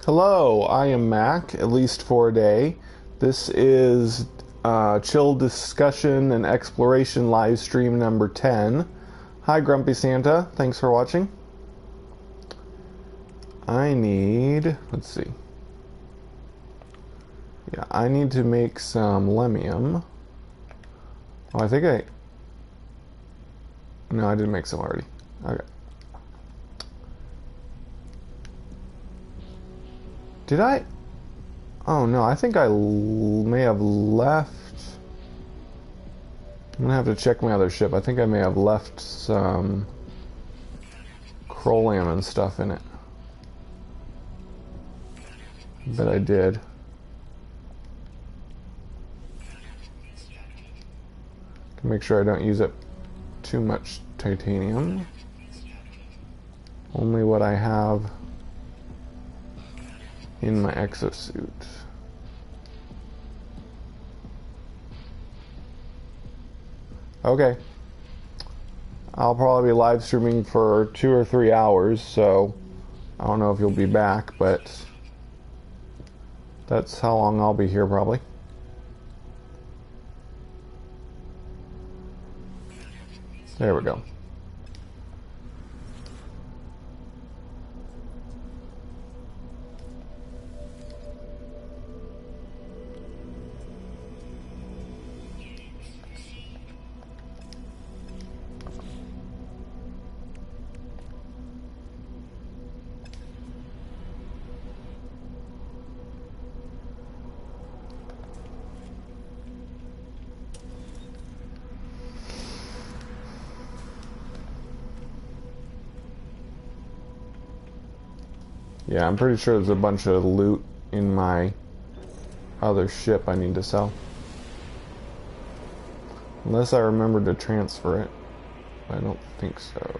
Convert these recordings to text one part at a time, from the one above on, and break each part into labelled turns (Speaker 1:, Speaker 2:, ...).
Speaker 1: Hello, I am Mac, at least for a day. This is Chill Discussion and Exploration Livestream number 10. Hi, Grumpy Santa. Thanks for watching. I need... let's see. Yeah, I need to make some lemium. Oh, I think I... no, I didn't make some already. Okay. Did I? Oh no, I think I may have left. I'm gonna have to check my other ship. I think I may have left some Krolam and stuff in it. Bet I did. Can make sure I don't use up too much titanium. Only what I have in my exosuit. Okay. I'll probably be live streaming for 2 or 3 hours, so I don't know if you'll be back, but that's how long I'll be here probably. There we go. Yeah, I'm pretty sure there's a bunch of loot in my other ship I need to sell. Unless I remember to transfer it. I don't think so.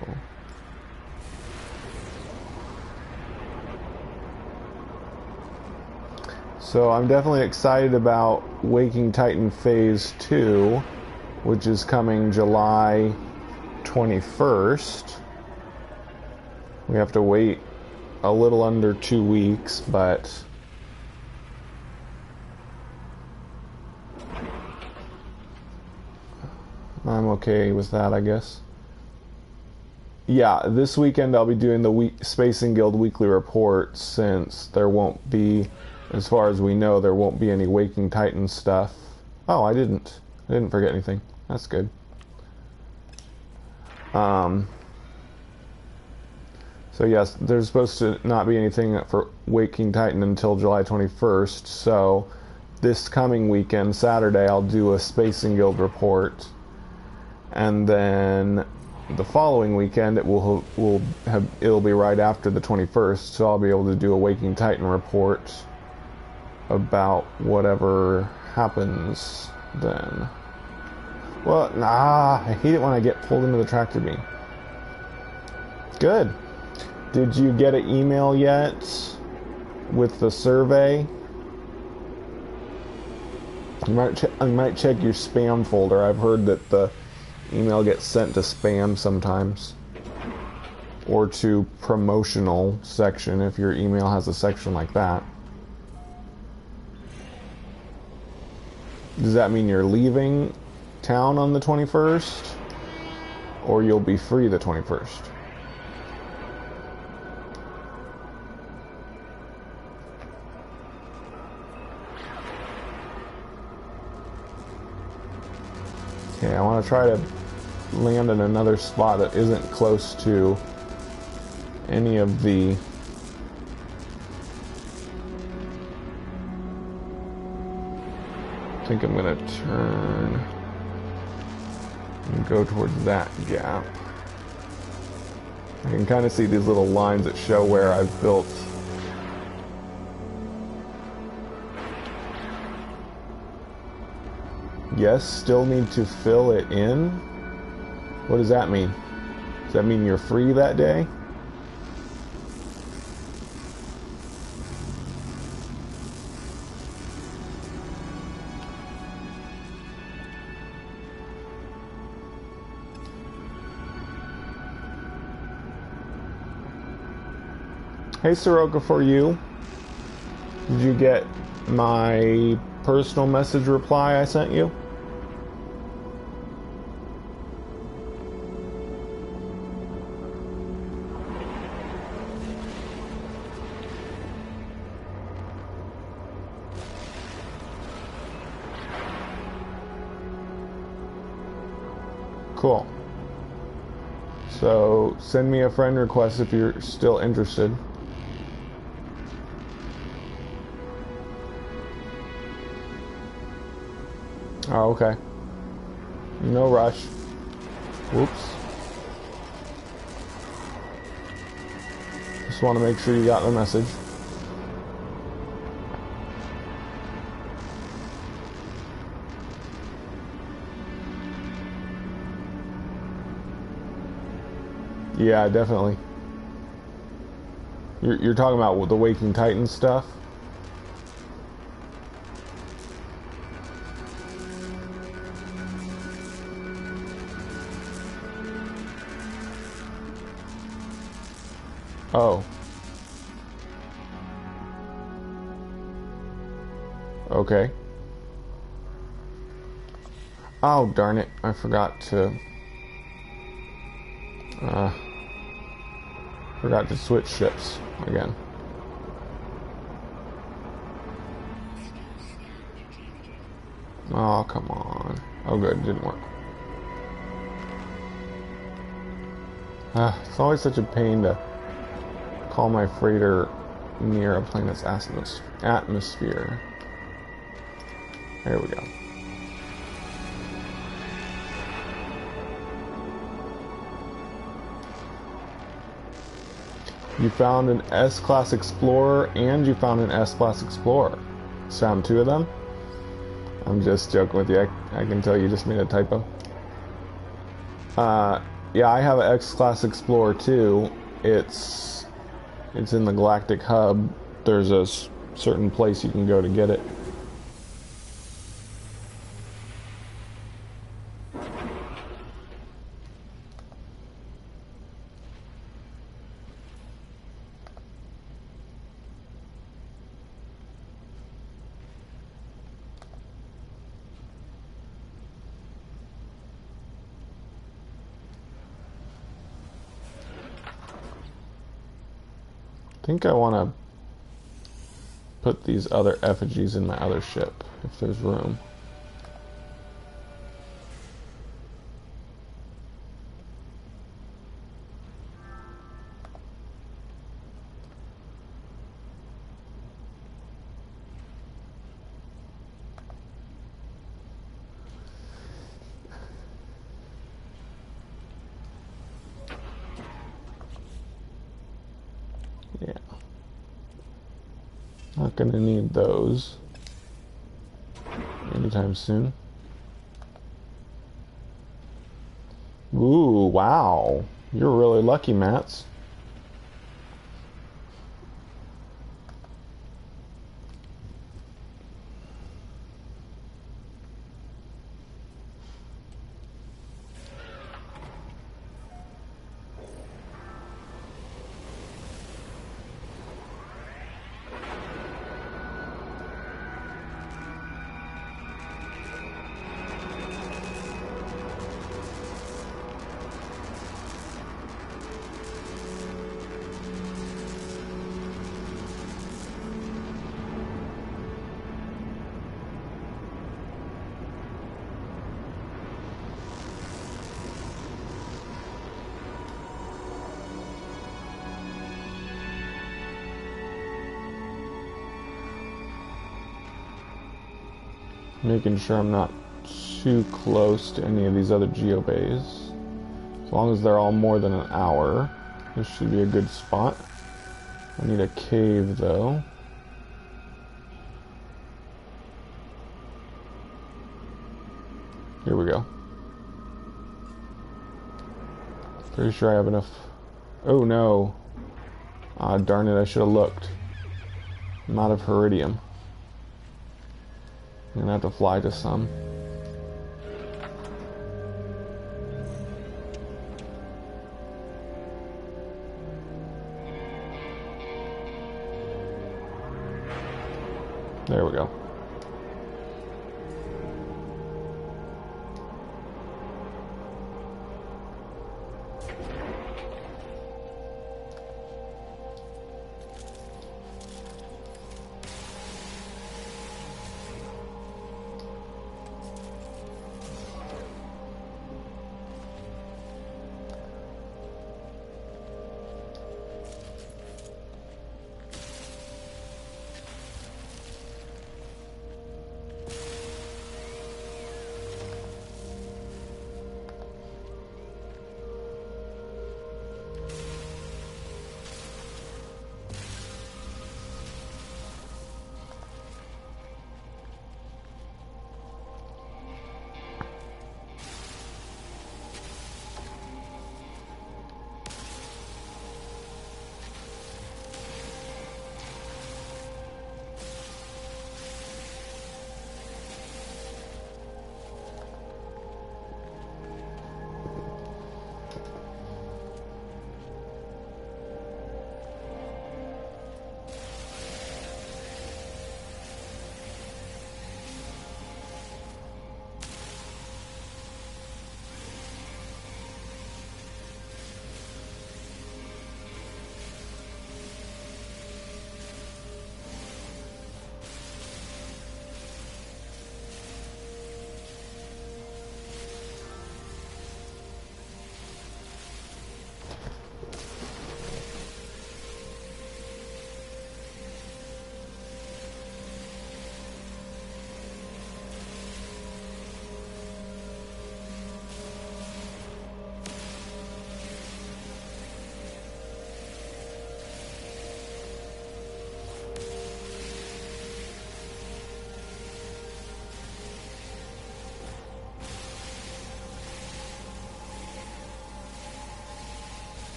Speaker 1: So I'm definitely excited about Waking Titan Phase 2, which is coming July 21st. We have to wait a little under 2 weeks, but I'm okay with that, I guess. Yeah, this weekend I'll be doing the Spacing Guild weekly report, since there won't be, as far as we know, there won't be any Waking Titan stuff. Oh, I didn't forget anything. That's good. So yes, there's supposed to not be anything for Waking Titan until July 21st, so this coming weekend, Saturday, I'll do a Spacing Guild report, and then the following weekend it'll be right after the 21st, so I'll be able to do a Waking Titan report about whatever happens then. Well, I hate it when I get pulled into the tractor beam. Good. Did you get an email yet with the survey? You might check your spam folder. I've heard that the email gets sent to spam sometimes, or to promotional section if your email has a section like that. Does that mean you're leaving town on the 21st, or you'll be free the 21st? Okay, I want to try to land in another spot that isn't close to any of the... I think I'm going to turn and go towards that gap. I can kind of see these little lines that show where I've built. Yes, still need to fill it in. What does that mean? Does that mean you're free that day? Hey, Soroka, for you. Did you get my personal message reply I sent you? Cool. So send me a friend request if you're still interested. Oh, okay. No rush. Whoops. Just want to make sure you got the message. Yeah, definitely. You're talking about the Waking Titan stuff? Oh. Okay. Oh, darn it. I forgot to switch ships again. Oh, come on. Oh, good. It didn't work. It's always such a pain to call my freighter near a planet's atmosphere. There we go. You found an S-Class Explorer and you found an S-Class Explorer. Found two of them? I'm just joking with you. I can tell you just made a typo. Yeah, I have an X-Class Explorer too. It's in the Galactic Hub. There's a certain place you can go to get it. I think I want to put these other effigies in my other ship, if there's room. Yeah. Not gonna need those anytime soon. Ooh, wow. You're really lucky, Mats. Making sure I'm not too close to any of these other geobays. As long as they're all more than an hour, this should be a good spot. I need a cave though. Here we go. Pretty sure I have enough. Oh no. Ah, darn it, I should have looked. I'm out of Heridium. I'm gonna have to fly to some. There we go.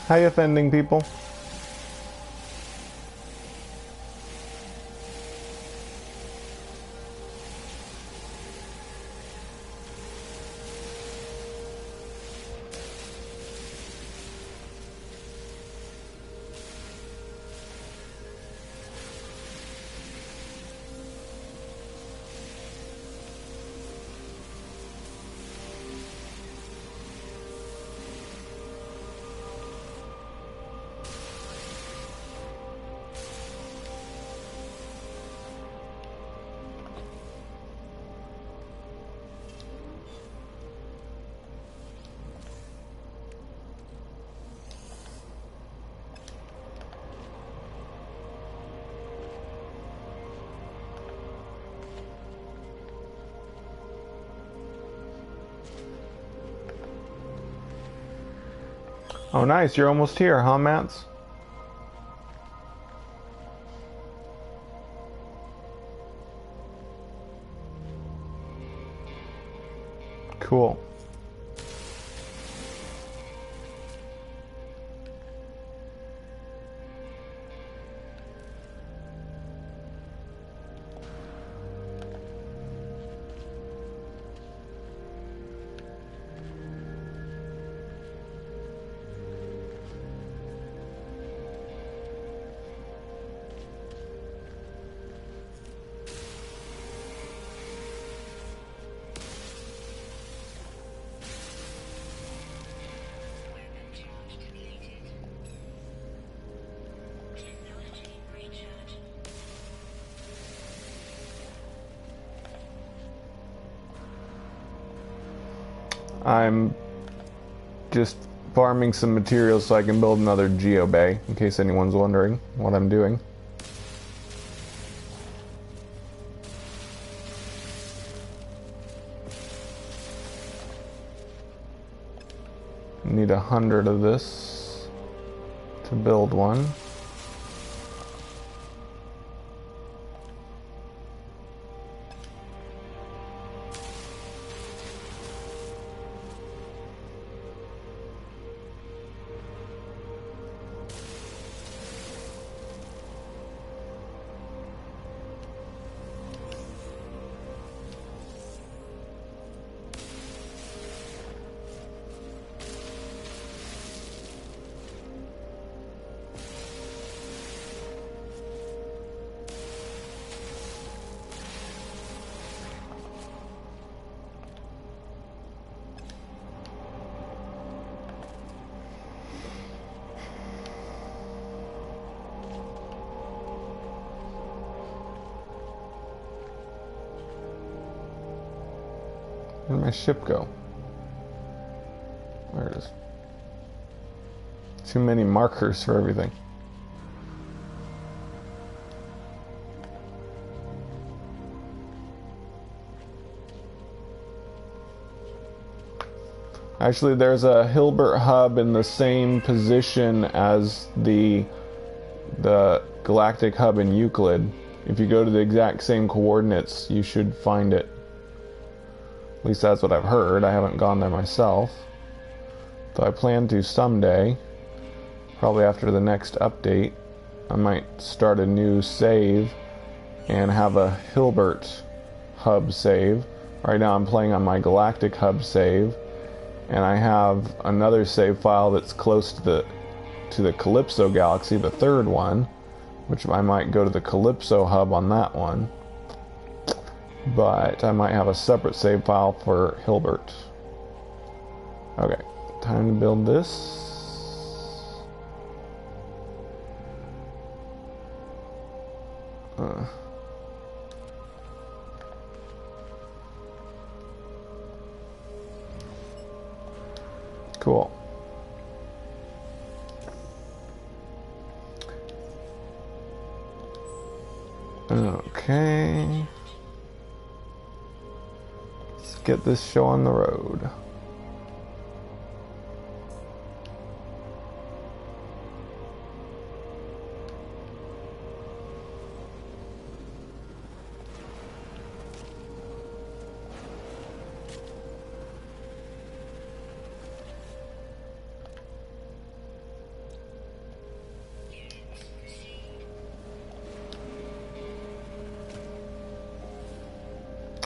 Speaker 1: How you offending people? Oh, nice. You're almost here, huh, Mats? Cool. I'm just farming some materials so I can build another geobay, in case anyone's wondering what I'm doing. Need 100 of this to build one. Where'd my ship go? There it is. Too many markers for everything. Actually, there's a Hilbert hub in the same position as the galactic hub in Euclid. If you go to the exact same coordinates, you should find it. At least that's what I've heard. I haven't gone there myself. Though I plan to someday, probably after the next update. I might start a new save and have a Hilbert hub save. Right now I'm playing on my galactic hub save, and I have another save file that's close to the Calypso galaxy, the third one, which I might go to the Calypso hub on that one. But I might have a separate save file for Hilbert. Okay, time to build this. Cool. Okay. Let's get this show on the road.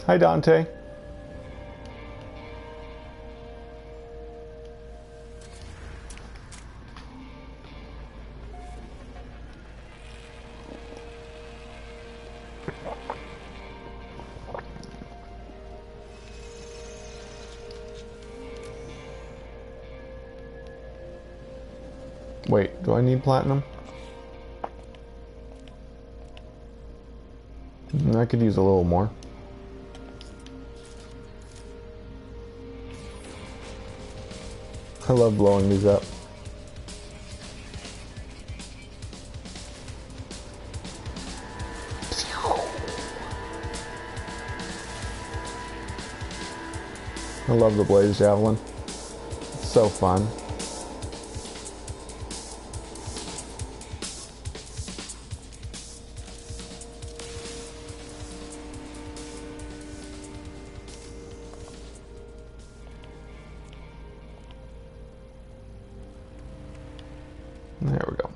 Speaker 1: Hi, Dante. Wait, do I need platinum? I could use a little more. I love blowing these up. I love the blaze javelin. It's so fun. There we go.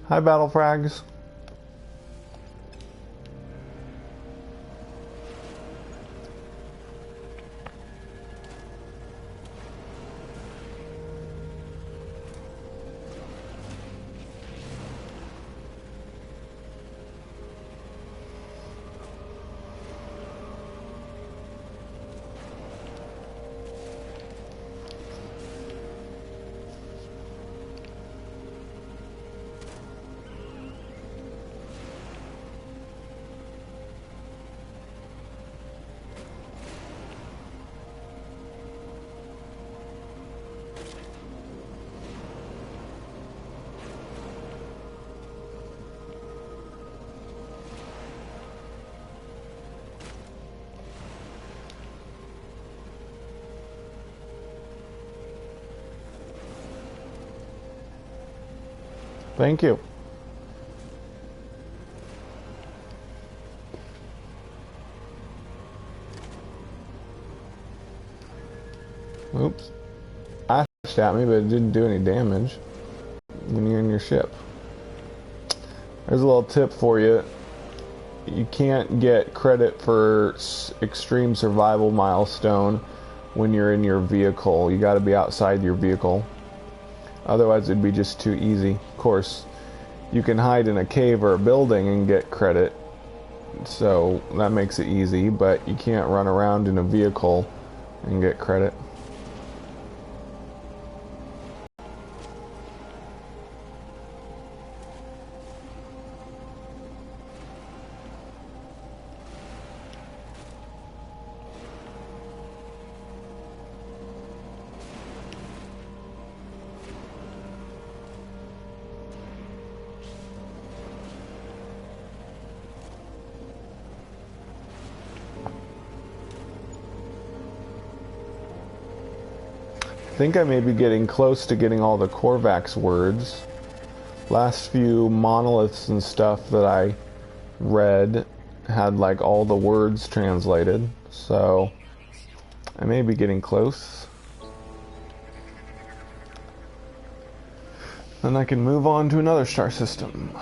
Speaker 1: Hi, Battle Frags. Thank you. Oops. Flashed at me, but it didn't do any damage when you're in your ship. There's a little tip for you. You can't get credit for extreme survival milestone when you're in your vehicle. You got to be outside your vehicle. Otherwise, it'd be just too easy. Of course, you can hide in a cave or a building and get credit, so that makes it easy, but you can't run around in a vehicle and get credit. I think I may be getting close to getting all the Corvax words. Last few monoliths and stuff that I read had like all the words translated, so I may be getting close. Then I can move on to another star system.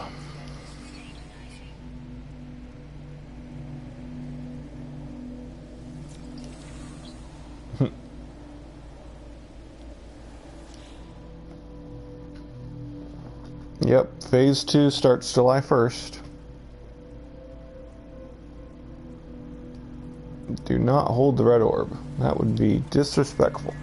Speaker 1: Yep, phase 2 starts July 1st. Do not hold the red orb. That would be disrespectful.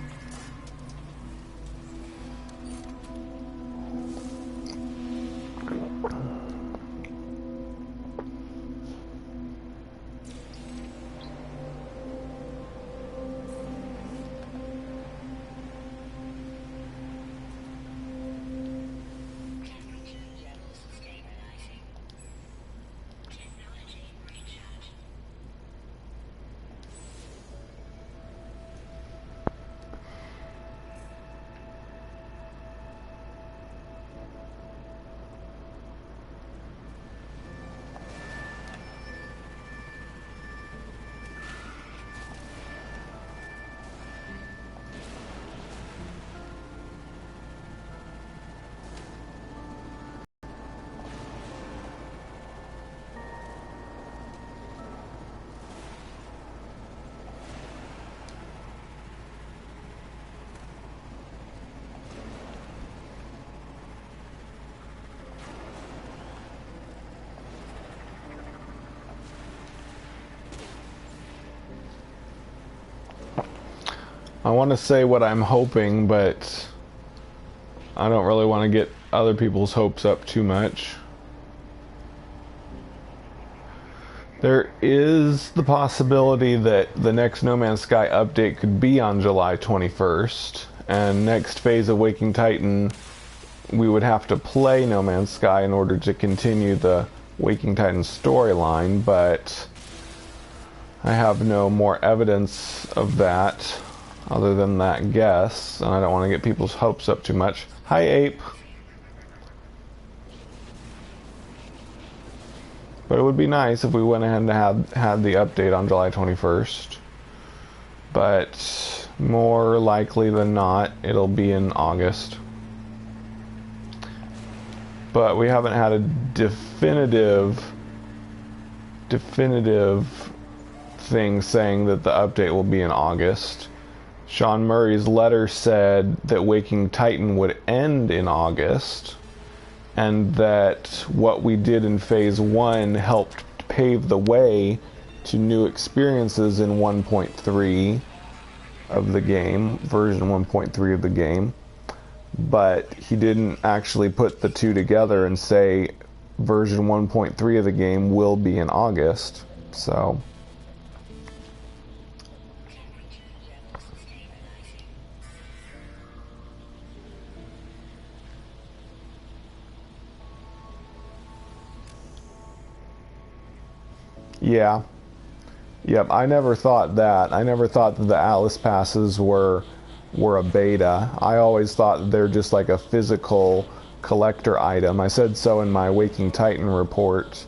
Speaker 1: I want to say what I'm hoping, but I don't really want to get other people's hopes up too much. There is the possibility that the next No Man's Sky update could be on July 21st, and next phase of Waking Titan, we would have to play No Man's Sky in order to continue the Waking Titan storyline, but I have no more evidence of that other than that guess, and I don't want to get people's hopes up too much. Hi, Ape. But it would be nice if we went ahead and had the update on July 21st. But more likely than not, it'll be in August. But we haven't had a definitive thing saying that the update will be in August. Sean Murray's letter said that Waking Titan would end in August, and that what we did in Phase 1 helped pave the way to new experiences in 1.3 of the game, version 1.3 of the game. But he didn't actually put the two together and say version 1.3 of the game will be in August, so... Yeah. Yep, I never thought that. I never thought that the Atlas passes were a beta. I always thought they're just like a physical collector item. I said so in my Waking Titan report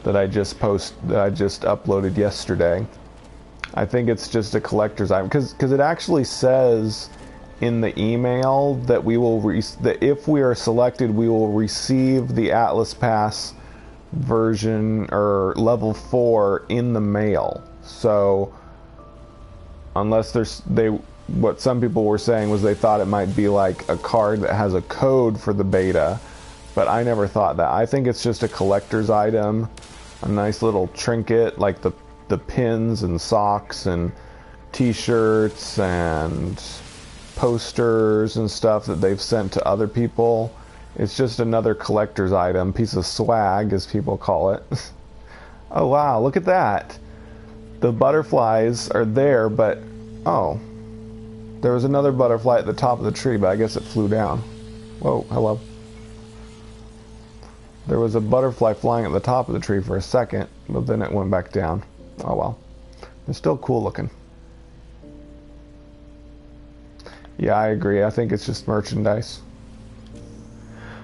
Speaker 1: that I just uploaded yesterday. I think it's just a collector's item because it actually says in the email that that if we are selected, we will receive the Atlas Pass version or level 4 in the mail. So unless what some people were saying was they thought it might be like a card that has a code for the beta, but I never thought that. I think it's just a collector's item a nice little trinket like the pins and socks and t-shirts and posters and stuff that they've sent to other people. It's just another collector's item, piece of swag as people call it. Oh wow, look at that. The butterflies are there, but oh, there was another butterfly at the top of the tree, but I guess it flew down. Whoa, hello. There was a butterfly flying at the top of the tree for a second, but then it went back down. Oh well. It's still cool looking. Yeah, I agree. I think it's just merchandise.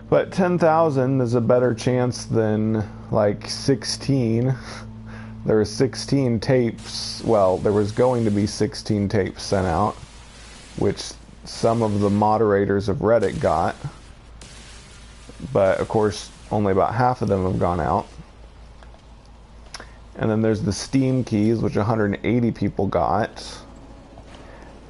Speaker 1: But 10,000 is a better chance than like 16. There were 16 tapes. Well, there was going to be 16 tapes sent out, which some of the moderators of Reddit got. But of course, only about half of them have gone out. And then there's the Steam keys, which 180 people got.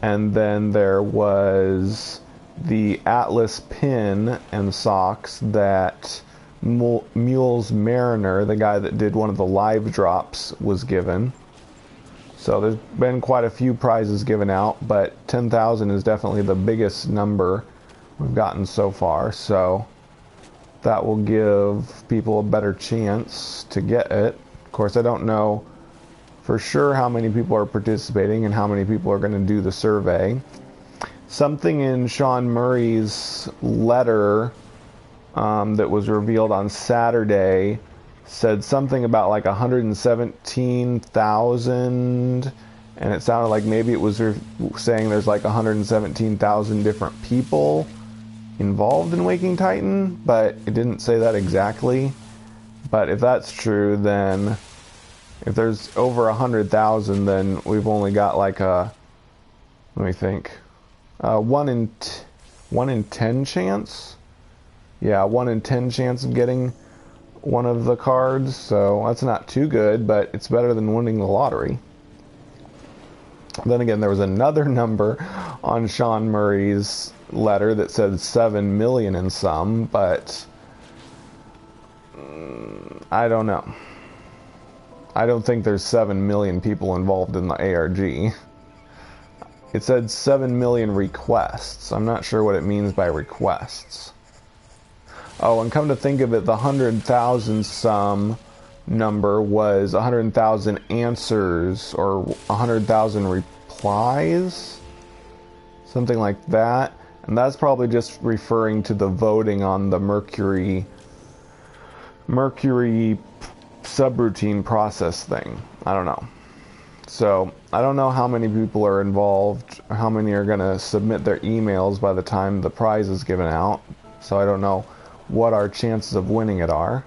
Speaker 1: And then there was the Atlas pin and socks that Mules Mariner, the guy that did one of the live drops, was given. So there's been quite a few prizes given out, but 10,000 is definitely the biggest number we've gotten so far. So that will give people a better chance to get it. Of course, I don't know for sure how many people are participating and how many people are going to do the survey. Something in Sean Murray's letter that was revealed on Saturday said something about like 117,000, and it sounded like maybe it was saying there's like 117,000 different people involved in Waking Titan, but it didn't say that exactly. But if that's true, then if there's over 100,000, then we've only got like a, let me think, 1 in 10 chance. Yeah, 1 in 10 chance of getting one of the cards. So that's not too good, but it's better than winning the lottery. Then again, there was another number on Sean Murray's letter that said 7 million and some, but I don't know. I don't think there's 7 million people involved in the ARG. It said 7 million requests. I'm not sure what it means by requests. Oh, and come to think of it, the 100,000 some number was 100,000 answers or 100,000 replies, something like that. And that's probably just referring to the voting on the Mercury subroutine process thing. I don't know. So I don't know how many people are involved, or how many are going to submit their emails by the time the prize is given out. So I don't know what our chances of winning it are.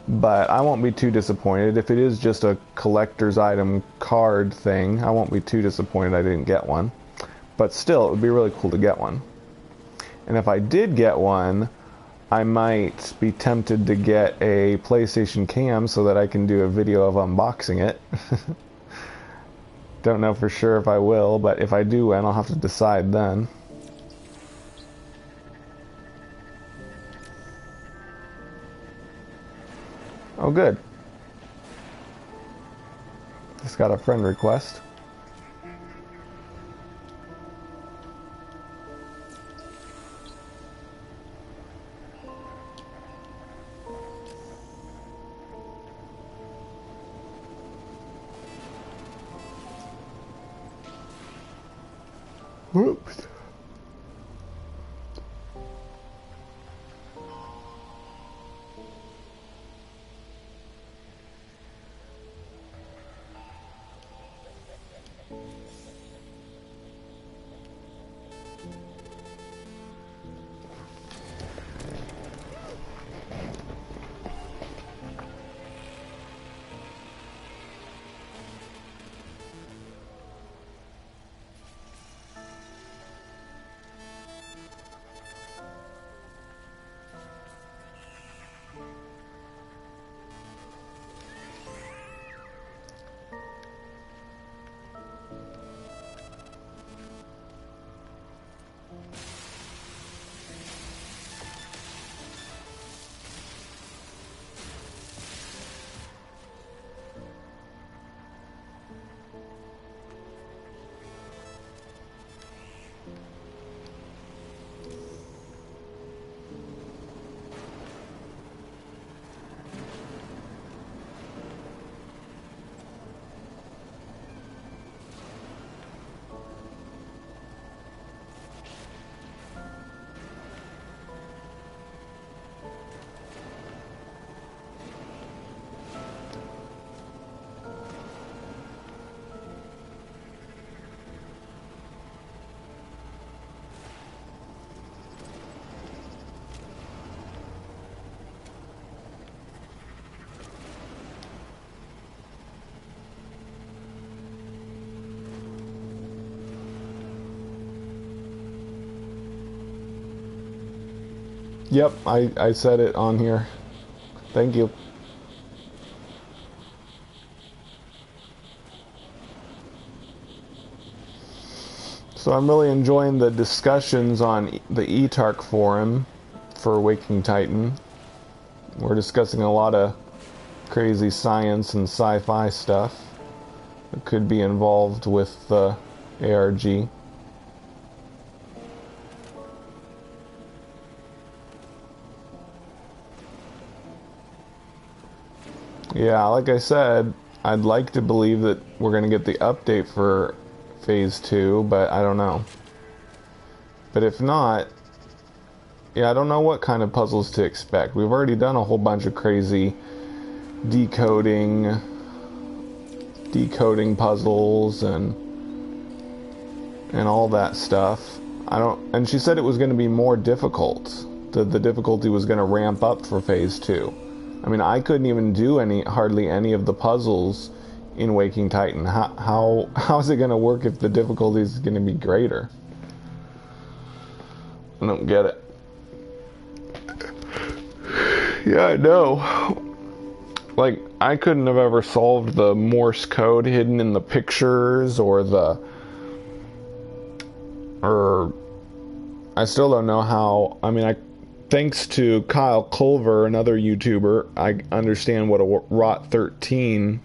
Speaker 1: But I won't be too disappointed. If it is just a collector's item card thing, I won't be too disappointed I didn't get one. But still, it would be really cool to get one. And if I did get one, I might be tempted to get a PlayStation Cam so that I can do a video of unboxing it. Don't know for sure if I will, but if I do win, I'll have to decide then. Oh, good. Just got a friend request. Whoops. Yep, I said it on here. Thank you. So I'm really enjoying the discussions on the eTark forum for Waking Titan. We're discussing a lot of crazy science and sci-fi stuff that could be involved with the ARG. Yeah, like I said, I'd like to believe that we're going to get the update for Phase 2, but I don't know. But if not, yeah, I don't know what kind of puzzles to expect. We've already done a whole bunch of crazy decoding puzzles and all that stuff. And she said it was going to be more difficult. The difficulty was going to ramp up for Phase 2. I mean, I couldn't even do hardly any of the puzzles in Waking Titan. How's it going to work if the difficulty is going to be greater? I don't get it. Yeah, I know. Like, I couldn't have ever solved the Morse code hidden in the pictures or I still don't know how. I mean, thanks to Kyle Culver, another YouTuber, I understand what a Rot 13.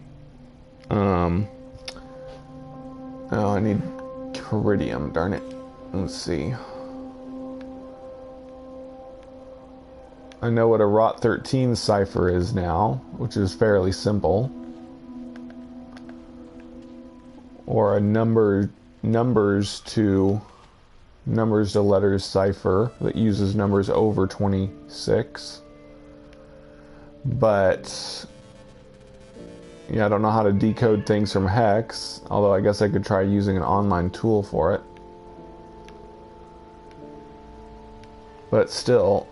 Speaker 1: Oh, I need Iridium, darn it. Let's see. I know what a Rot 13 cipher is now, which is fairly simple. Or a numbers to letters cipher that uses numbers over 26. But yeah, I don't know how to decode things from hex, although I guess I could try using an online tool for it. But still,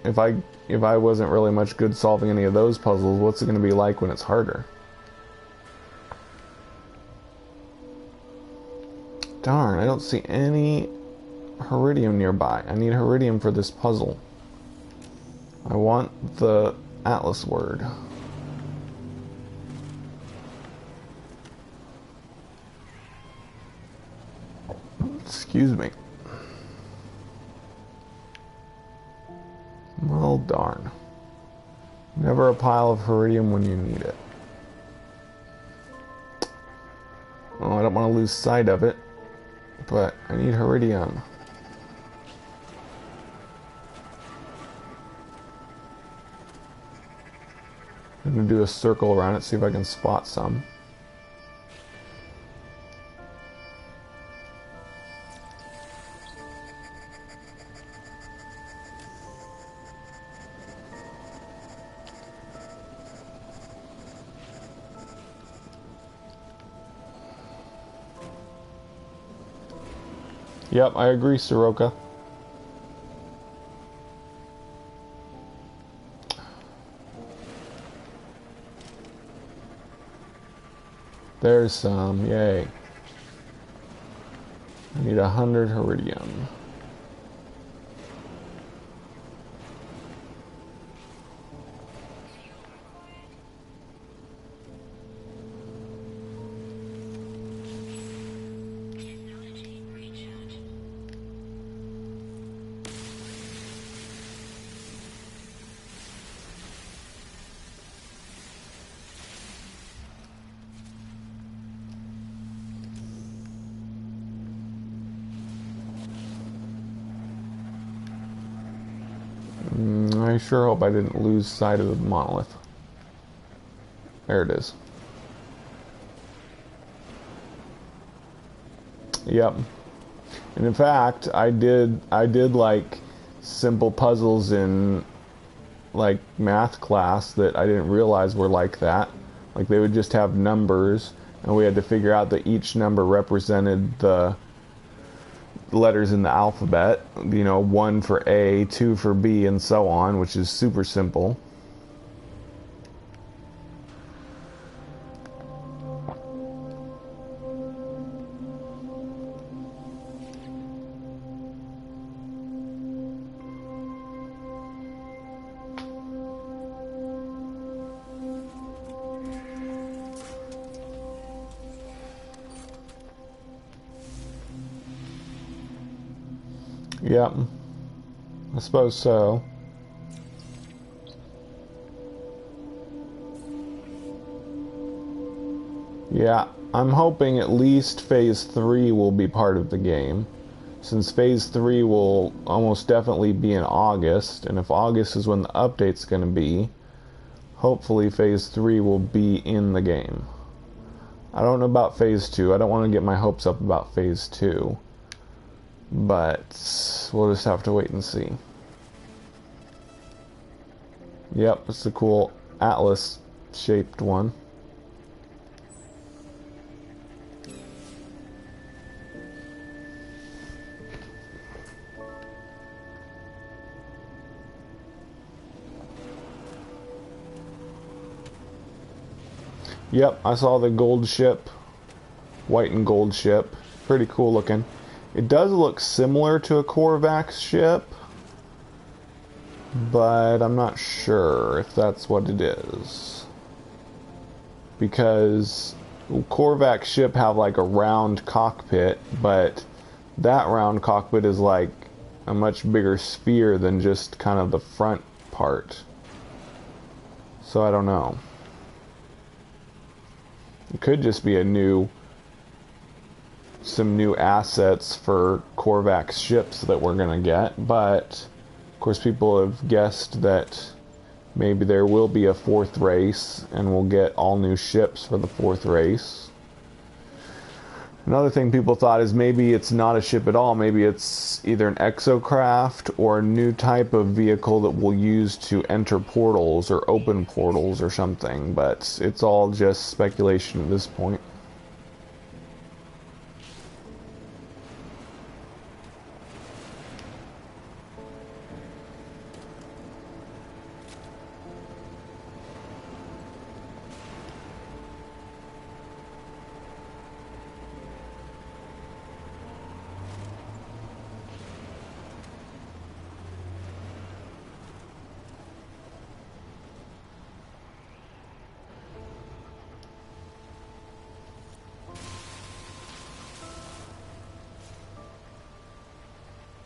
Speaker 1: if I wasn't really much good solving any of those puzzles, what's it going to be like when it's harder? Darn, I don't see any Iridium nearby. I need Iridium for this puzzle. I want the Atlas word. Excuse me. Well, darn. Never a pile of Iridium when you need it. Oh, I don't want to lose sight of it, but I need Iridium. I'm going to do a circle around it, see if I can spot some. Yep, I agree, Soroka. There's some, yay. I need 100 Iridium. I sure hope I didn't lose sight of the monolith. There it is. Yep. And in fact, I did like simple puzzles in like math class that I didn't realize were like that. Like they would just have numbers and we had to figure out that each number represented the letters in the alphabet, you know, 1 for A, 2 for B, and so on, which is super simple. Yep. I suppose so. Yeah, I'm hoping at least Phase 3 will be part of the game, since Phase 3 will almost definitely be in August, and if August is when the update's going to be, hopefully Phase 3 will be in the game. I don't know about Phase 2. I don't want to get my hopes up about Phase 2, but we'll just have to wait and see. Yep, it's a cool Atlas-shaped one. Yep, I saw the gold ship, white and gold ship. Pretty cool looking. It does look similar to a Corvax ship, but I'm not sure if that's what it is. Because Corvax ship have like a round cockpit, but that round cockpit is like a much bigger sphere than just kind of the front part. So I don't know. It could just be some new assets for Corvax ships that we're gonna get, but of course people have guessed that maybe there will be a 4th race and we'll get all new ships for the 4th race. Another thing people thought is maybe it's not a ship at all, maybe it's either an exocraft or a new type of vehicle that we'll use to enter portals or open portals or something, but it's all just speculation at this point.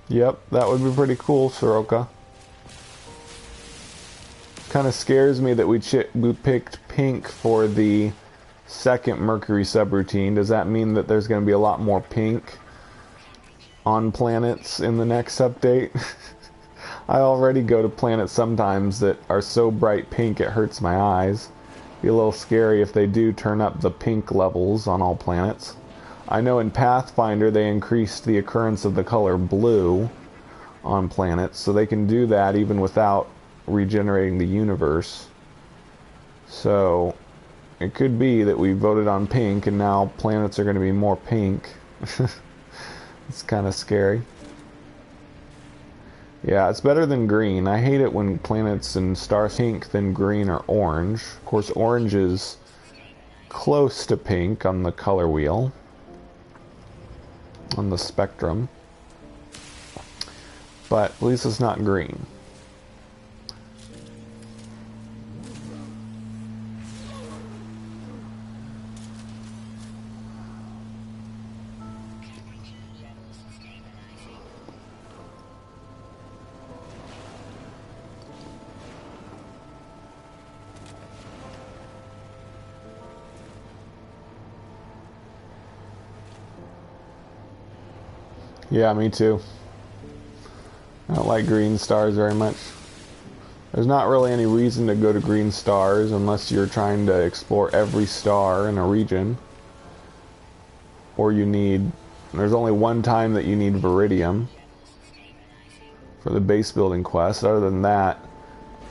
Speaker 1: Yep, that would be pretty cool, Soroka. Kind of scares me that we picked pink for the 2nd Mercury subroutine. Does that mean that there's going to be a lot more pink on planets in the next update? I already go to planets sometimes that are so bright pink it hurts my eyes. Be a little scary if they do turn up the pink levels on all planets. I know in Pathfinder they increased the occurrence of the color blue on planets, so they can do that even without regenerating the universe. So it could be that we voted on pink and now planets are going to be more pink. It's kind of scary. Yeah, it's better than green. I hate it when planets and stars pink than green or orange. Of course, orange is close to pink on the color wheel, on the spectrum, but at least it's not green. Yeah, me too. I don't like green stars very much. There's not really any reason to go to green stars unless you're trying to explore every star in a region. Or there's only one time that you need Viridium for the base building quest. Other than that,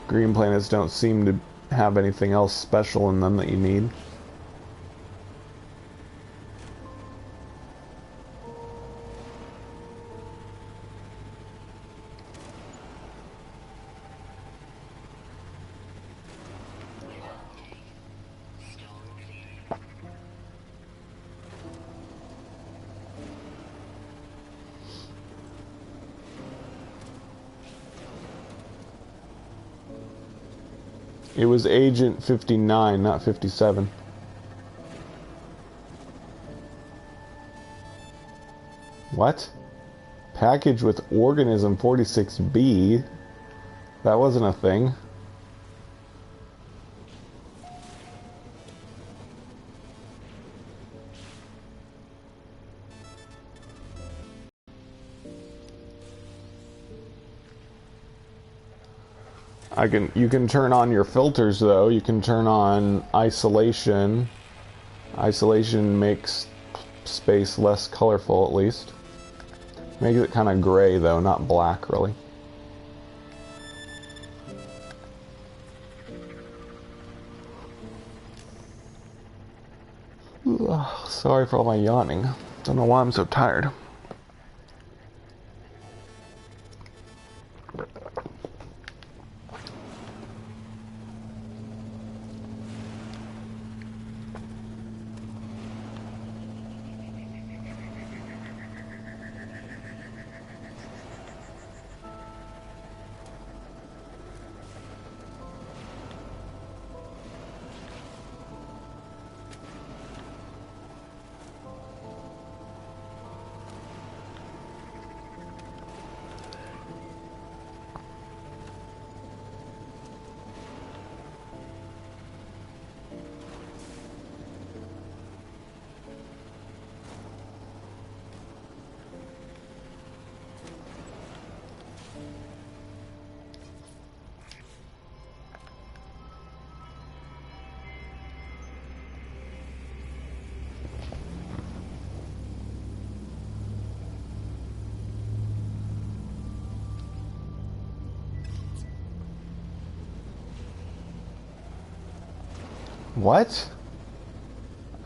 Speaker 1: green planets don't seem to have anything else special in them that you need. It was Agent 59, not 57. What? Package with organism 46B. That wasn't a thing. You can turn on your filters though. You can turn on isolation. Isolation makes space less colorful at least. Makes it kind of gray though, not black really. Ugh, sorry for all my yawning. Don't know why I'm so tired. What?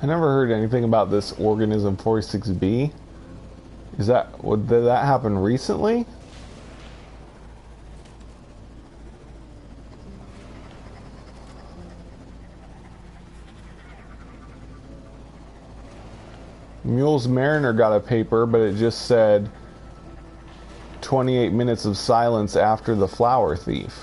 Speaker 1: I never heard anything about this organism 46B. Did that happen recently? Mule's Mariner got a paper, but it just said 28 minutes of silence after the flower thief.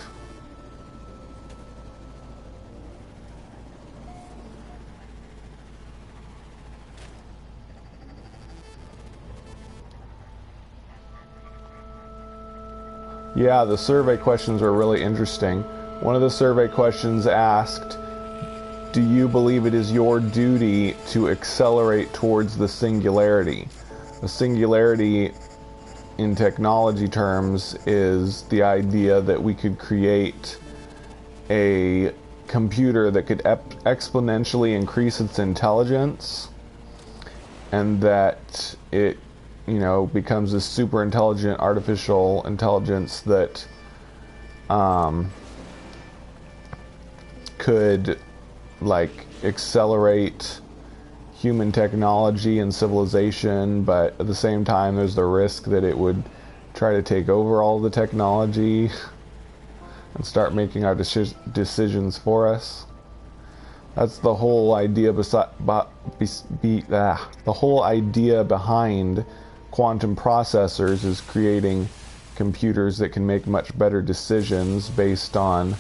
Speaker 1: Yeah, the survey questions were really interesting. One of the survey questions asked, do you believe it is your duty to accelerate towards the singularity? The singularity, in technology terms, is the idea that we could create a computer that could exponentially increase its intelligence, and that it becomes this super intelligent artificial intelligence that could accelerate human technology and civilization, but at the same time there's the risk that it would try to take over all the technology and start making our decisions for us. That's the whole idea the whole idea behind quantum processors, is creating computers that can make much better decisions based on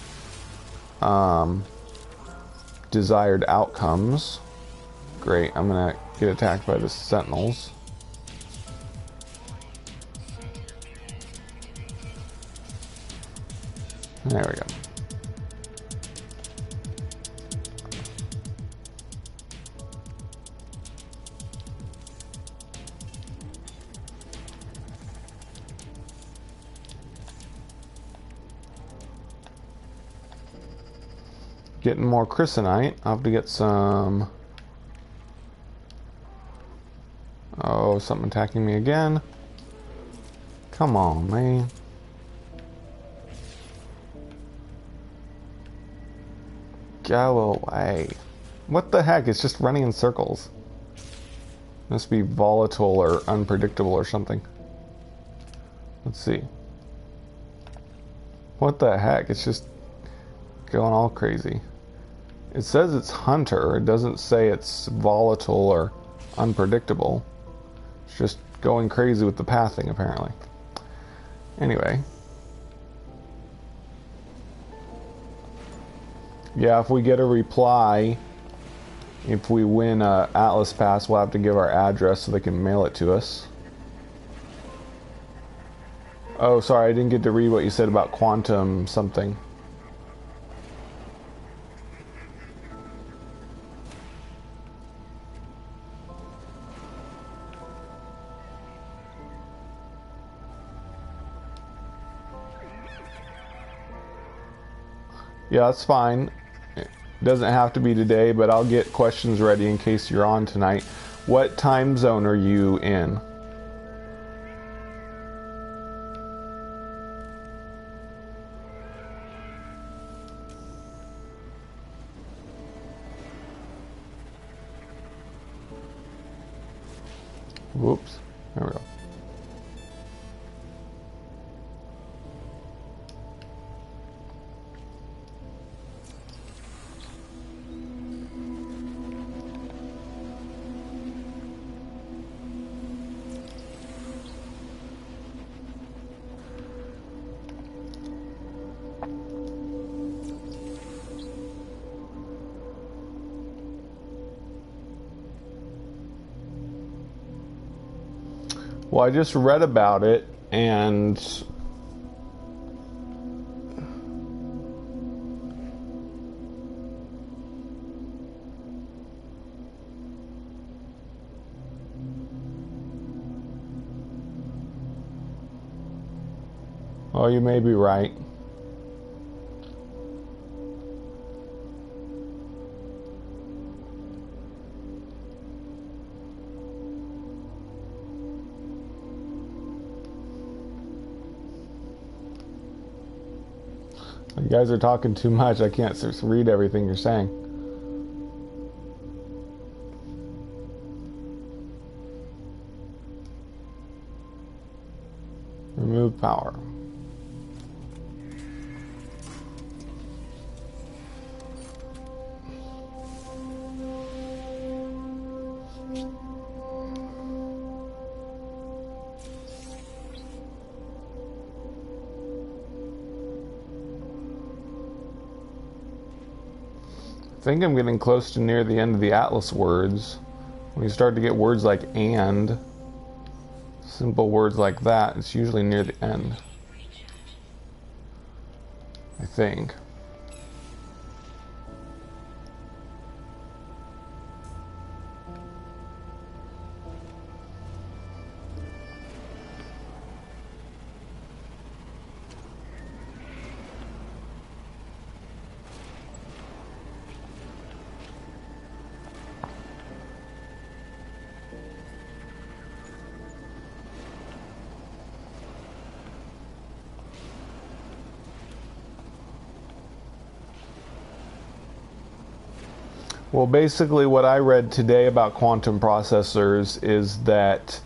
Speaker 1: desired outcomes. Great, I'm gonna get attacked by the sentinels. There we go. Getting more chrysanite. I'll have to get some... Oh, something attacking me again. Come on, man. Go away. What the heck? It's just running in circles. Must be volatile or unpredictable or something. Let's see. What the heck? It's just going all crazy. It says it's hunter. It doesn't say it's volatile or unpredictable. It's just going crazy with the pathing, apparently. Anyway. Yeah, if we get a reply, if we win a Atlas Pass, we'll have to give our address so they can mail it to us. Oh, sorry, I didn't get to read what you said about quantum something. Yeah, that's fine. It doesn't have to be today, but I'll get questions ready in case you're on tonight. What time zone are you in? Whoops. There we go. Well, I just read about it, and well, you may be right. You guys are talking too much. I can't read everything you're saying. Remove power. I think I'm getting close to near the end of the Atlas words. When you start to get words like and, simple words like that, it's usually near the end. I think. Well, basically what I read today about quantum processors is that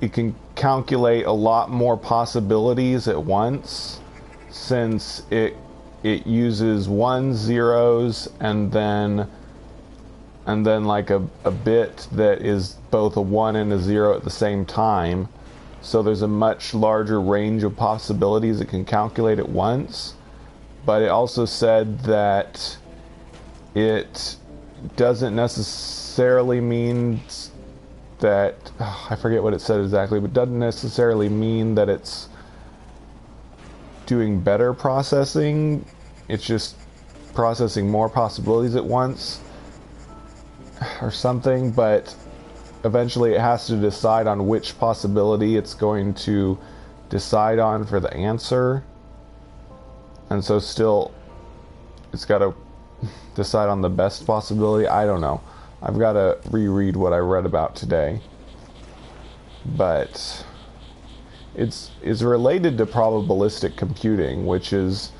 Speaker 1: it can calculate a lot more possibilities at once, since it uses ones, zeros, and then like a bit that is both a 1 and a 0 at the same time. So there's a much larger range of possibilities it can calculate at once. But it also said that it doesn't necessarily mean that, I forget what it said exactly, but doesn't necessarily mean that it's doing better processing. It's just processing more possibilities at once or something, but eventually it has to decide on which possibility it's going to decide on for the answer. And so still it's got to decide on the best possibility. I don't know. I've got to reread what I read about today. But it's related to probabilistic computing, which is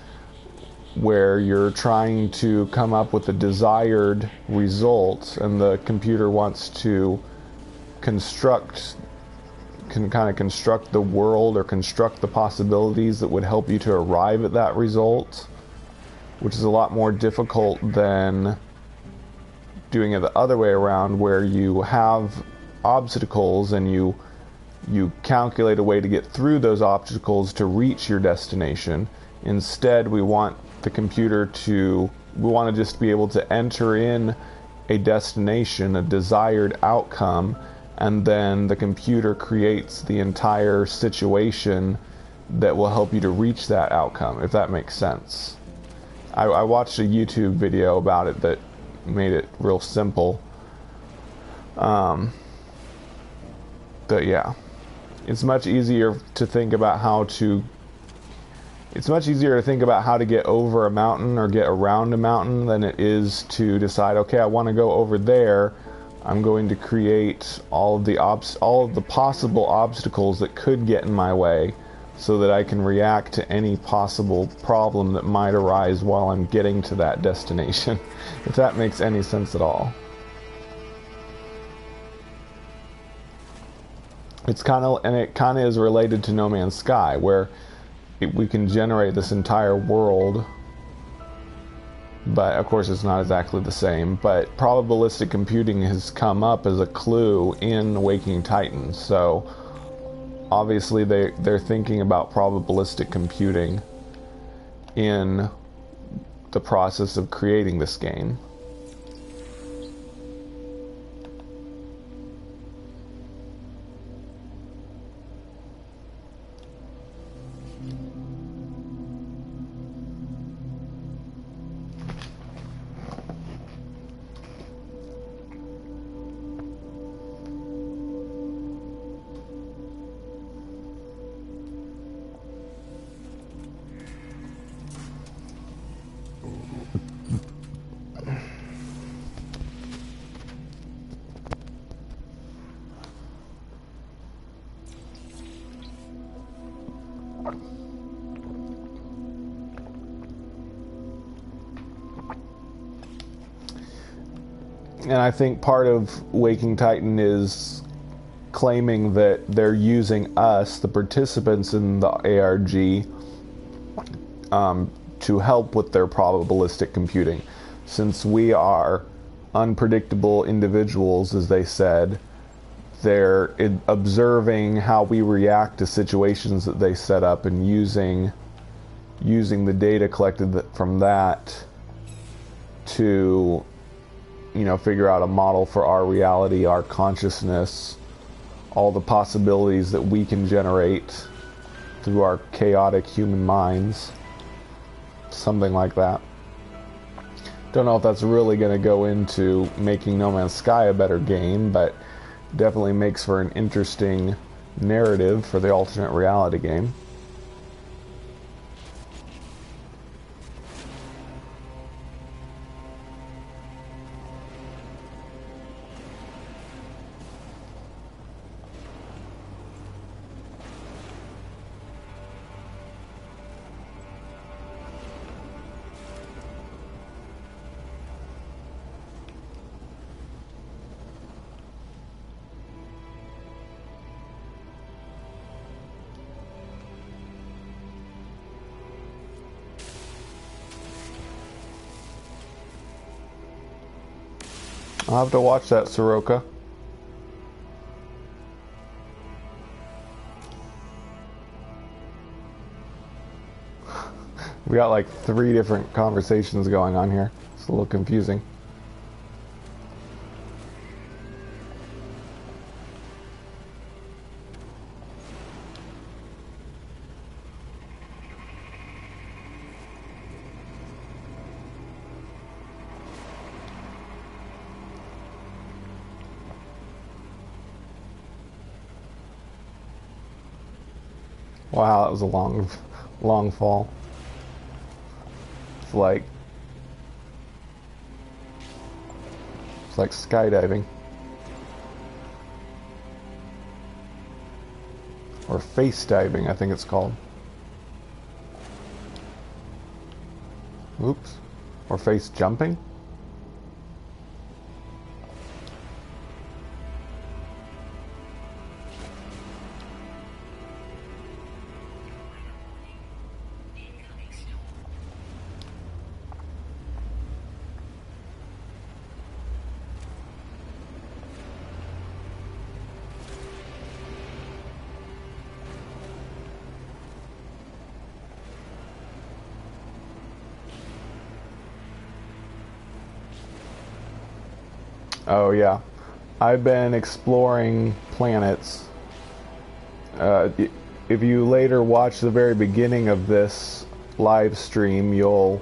Speaker 1: where you're trying to come up with a desired result, and the computer wants to kind of construct the world or construct the possibilities that would help you to arrive at that result, which is a lot more difficult than doing it the other way around, where you have obstacles and you calculate a way to get through those obstacles to reach your destination. Instead, we want to just be able to enter in a destination, a desired outcome, and then the computer creates the entire situation that will help you to reach that outcome, if that makes sense. I watched a YouTube video about it that made it real simple. But yeah, it's much easier to think about how to get over a mountain or get around a mountain than it is to decide, okay, I want to go over there. I'm going to create all of the possible obstacles that could get in my way so that I can react to any possible problem that might arise while I'm getting to that destination, if that makes any sense at all. It kind of is related to No Man's Sky, where we can generate this entire world, but of course it's not exactly the same. But probabilistic computing has come up as a clue in Waking Titans, so obviously they're thinking about probabilistic computing in the process of creating this game. And I think part of Waking Titan is claiming that they're using us, the participants in the ARG, to help with their probabilistic computing. Since we are unpredictable individuals, as they said, they're observing how we react to situations that they set up and using the data collected from that to, figure out a model for our reality, our consciousness, all the possibilities that we can generate through our chaotic human minds. Something like that. Don't know if that's really going to go into making No Man's Sky a better game, but definitely makes for an interesting narrative for the alternate reality game. I'll have to watch that, Soroka. We got like 3 different conversations going on here. It's a little confusing. Wow, that was a long fall. It's like skydiving. Or face diving, I think it's called. Oops. Or face jumping? Oh yeah, I've been exploring planets. if you later watch the very beginning of this live stream, you'll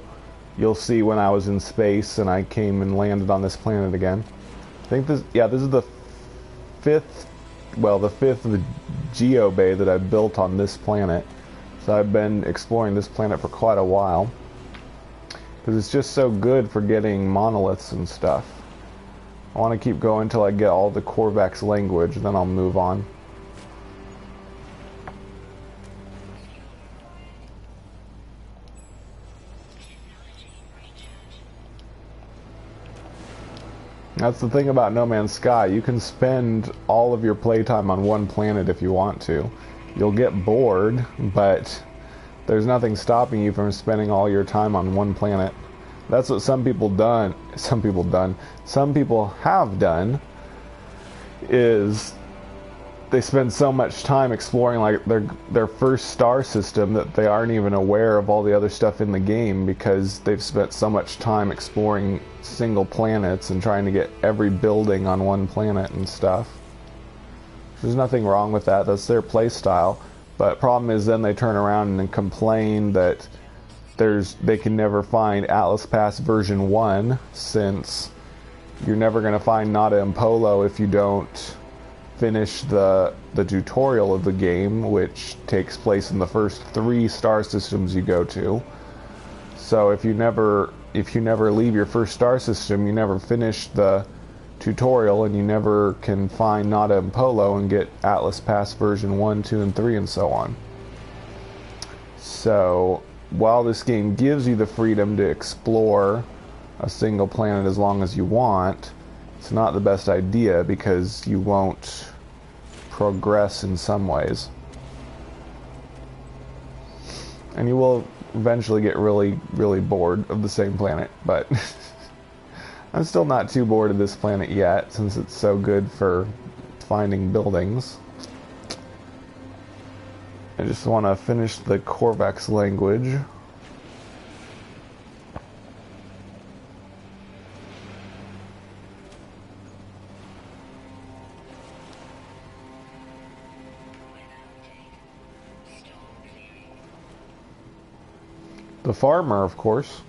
Speaker 1: see when I was in space and I came and landed on this planet again. I think this is the fifth geobay that I've built on this planet. So I've been exploring this planet for quite a while, because it's just so good for getting monoliths and stuff. I want to keep going until I get all the Corvax language, then I'll move on. That's the thing about No Man's Sky. You can spend all of your playtime on one planet if you want to. You'll get bored, but there's nothing stopping you from spending all your time on one planet. That's what some people have done, is they spend so much time exploring like their first star system that they aren't even aware of all the other stuff in the game, because they've spent so much time exploring single planets and trying to get every building on one planet and stuff. There's nothing wrong with that. That's their play style. But problem is, then they turn around and complain that they can never find Atlas Pass version 1, since you're never going to find Nada and Polo if you don't finish the tutorial of the game, which takes place in the first 3 star systems you go to. So if you never leave your first star system, you never finish the tutorial, and you never can find Nada and Polo and get Atlas Pass version 1, 2, and 3, and so on. So while this game gives you the freedom to explore a single planet as long as you want, it's not the best idea, because you won't progress in some ways. And you will eventually get really, really bored of the same planet, but I'm still not too bored of this planet yet, since it's so good for finding buildings. I just want to finish the Corvax language. The farmer, of course.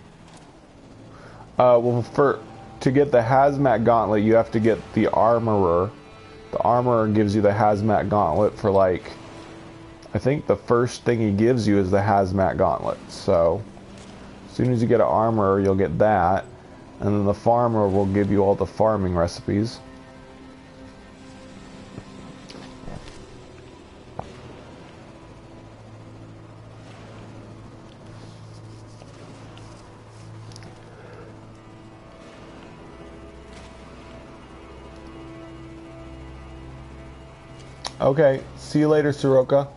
Speaker 1: To get the hazmat gauntlet, you have to get the armorer. The armorer gives you the hazmat gauntlet for, like, I think the first thing he gives you is the hazmat gauntlet. So as soon as you get an armorer, you'll get that, and then the farmer will give you all the farming recipes. Okay, see you later, Soroka.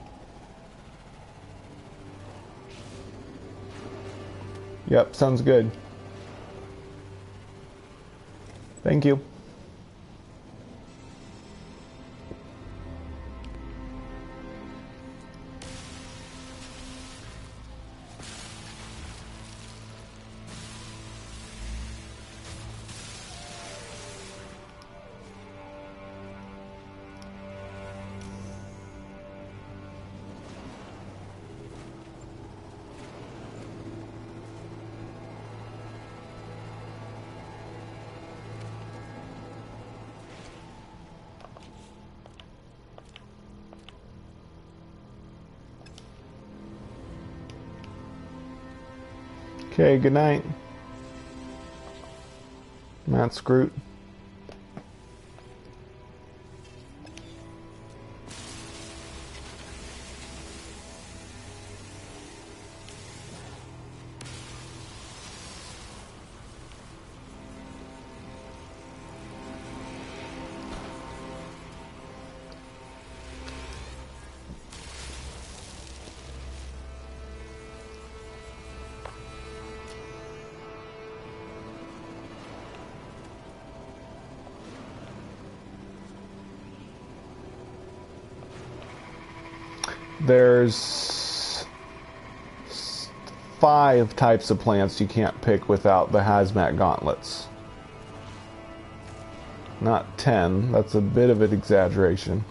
Speaker 1: Yep, sounds good. Thank you. Okay, good night, Matt Scroot. There's 5 types of plants you can't pick without the hazmat gauntlets. Not 10, that's a bit of an exaggeration.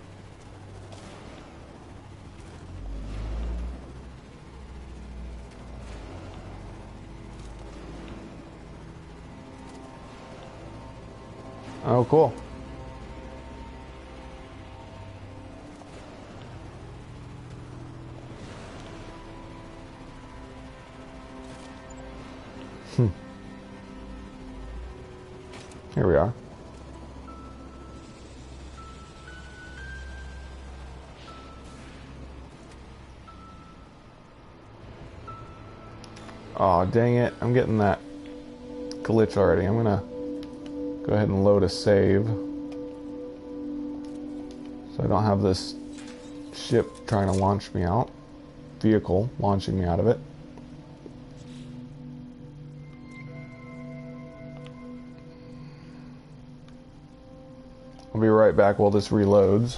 Speaker 1: Oh, cool. Here we are. Oh, dang it. I'm getting that glitch already. I'm gonna go ahead and load a save so I don't have this ship trying to launch me out. Vehicle launching me out of it. I'll be right back while this reloads.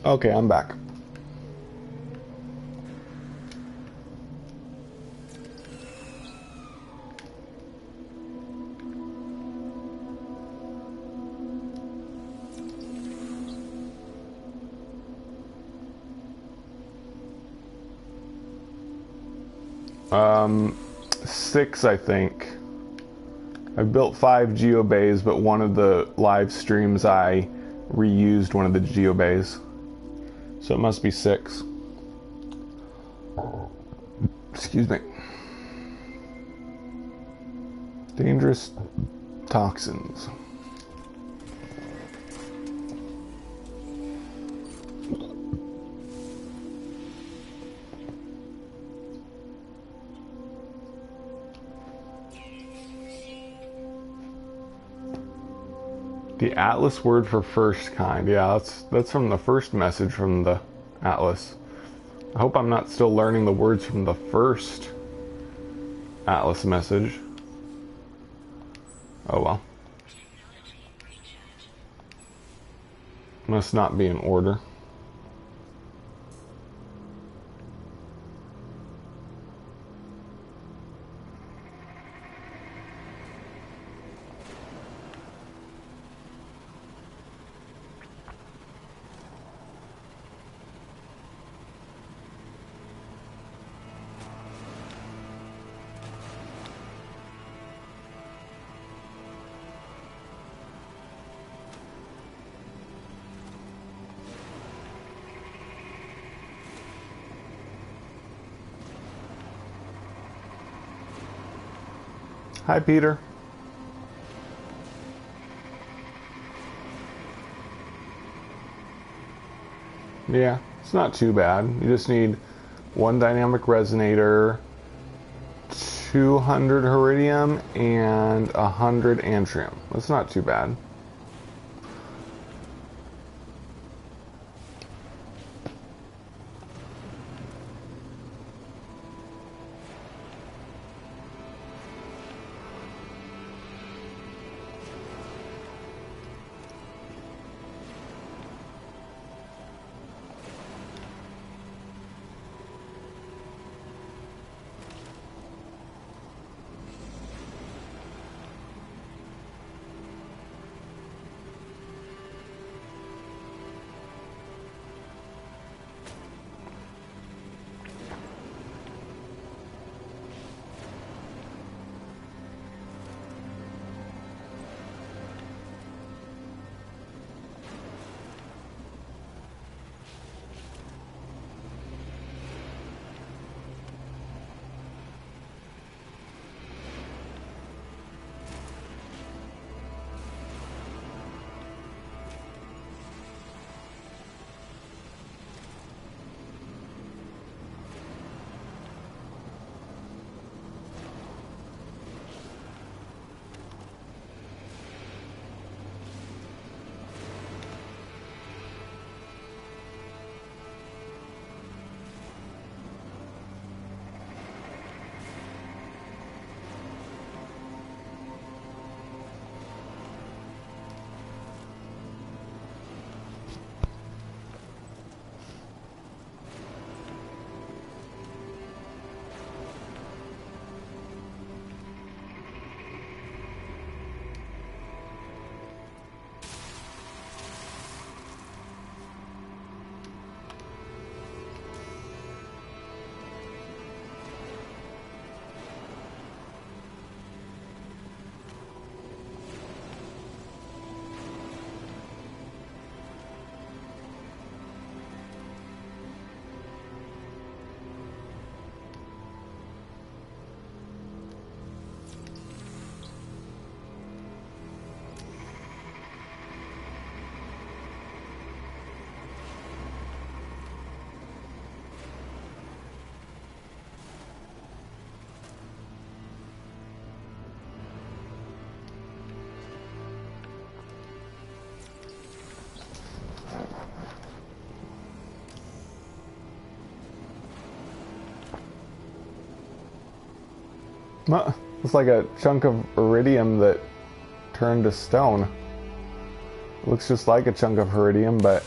Speaker 1: Okay, I'm back. Six, I think. I've built 5 geobays, but one of the live streams I reused one of the geobays. So it must be 6. Excuse me. Dangerous toxins. The Atlas word for first kind. Yeah, that's from the first message from the Atlas. I hope I'm not still learning the words from the first Atlas message. Oh well. Must not be in order. Hi, Peter. Yeah, it's not too bad. You just need 1 dynamic resonator, 200 Heridium, and 100 Antrium. That's not too bad. It's like a chunk of iridium that turned to stone. It looks just like a chunk of iridium, but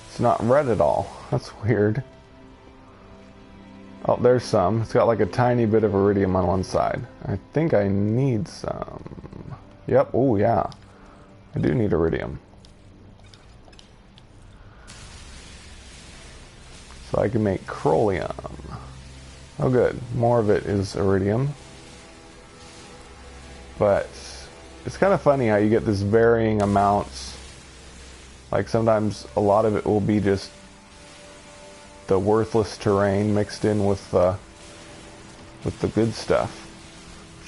Speaker 1: it's not red at all. That's weird. Oh, there's some. It's got like a tiny bit of iridium on one side. I think I need some. Yep. Oh, yeah. I do need iridium. So I can make chromium. Oh, good. More of it is iridium. But it's kind of funny how you get this varying amounts. Like sometimes a lot of it will be just the worthless terrain mixed in with the good stuff,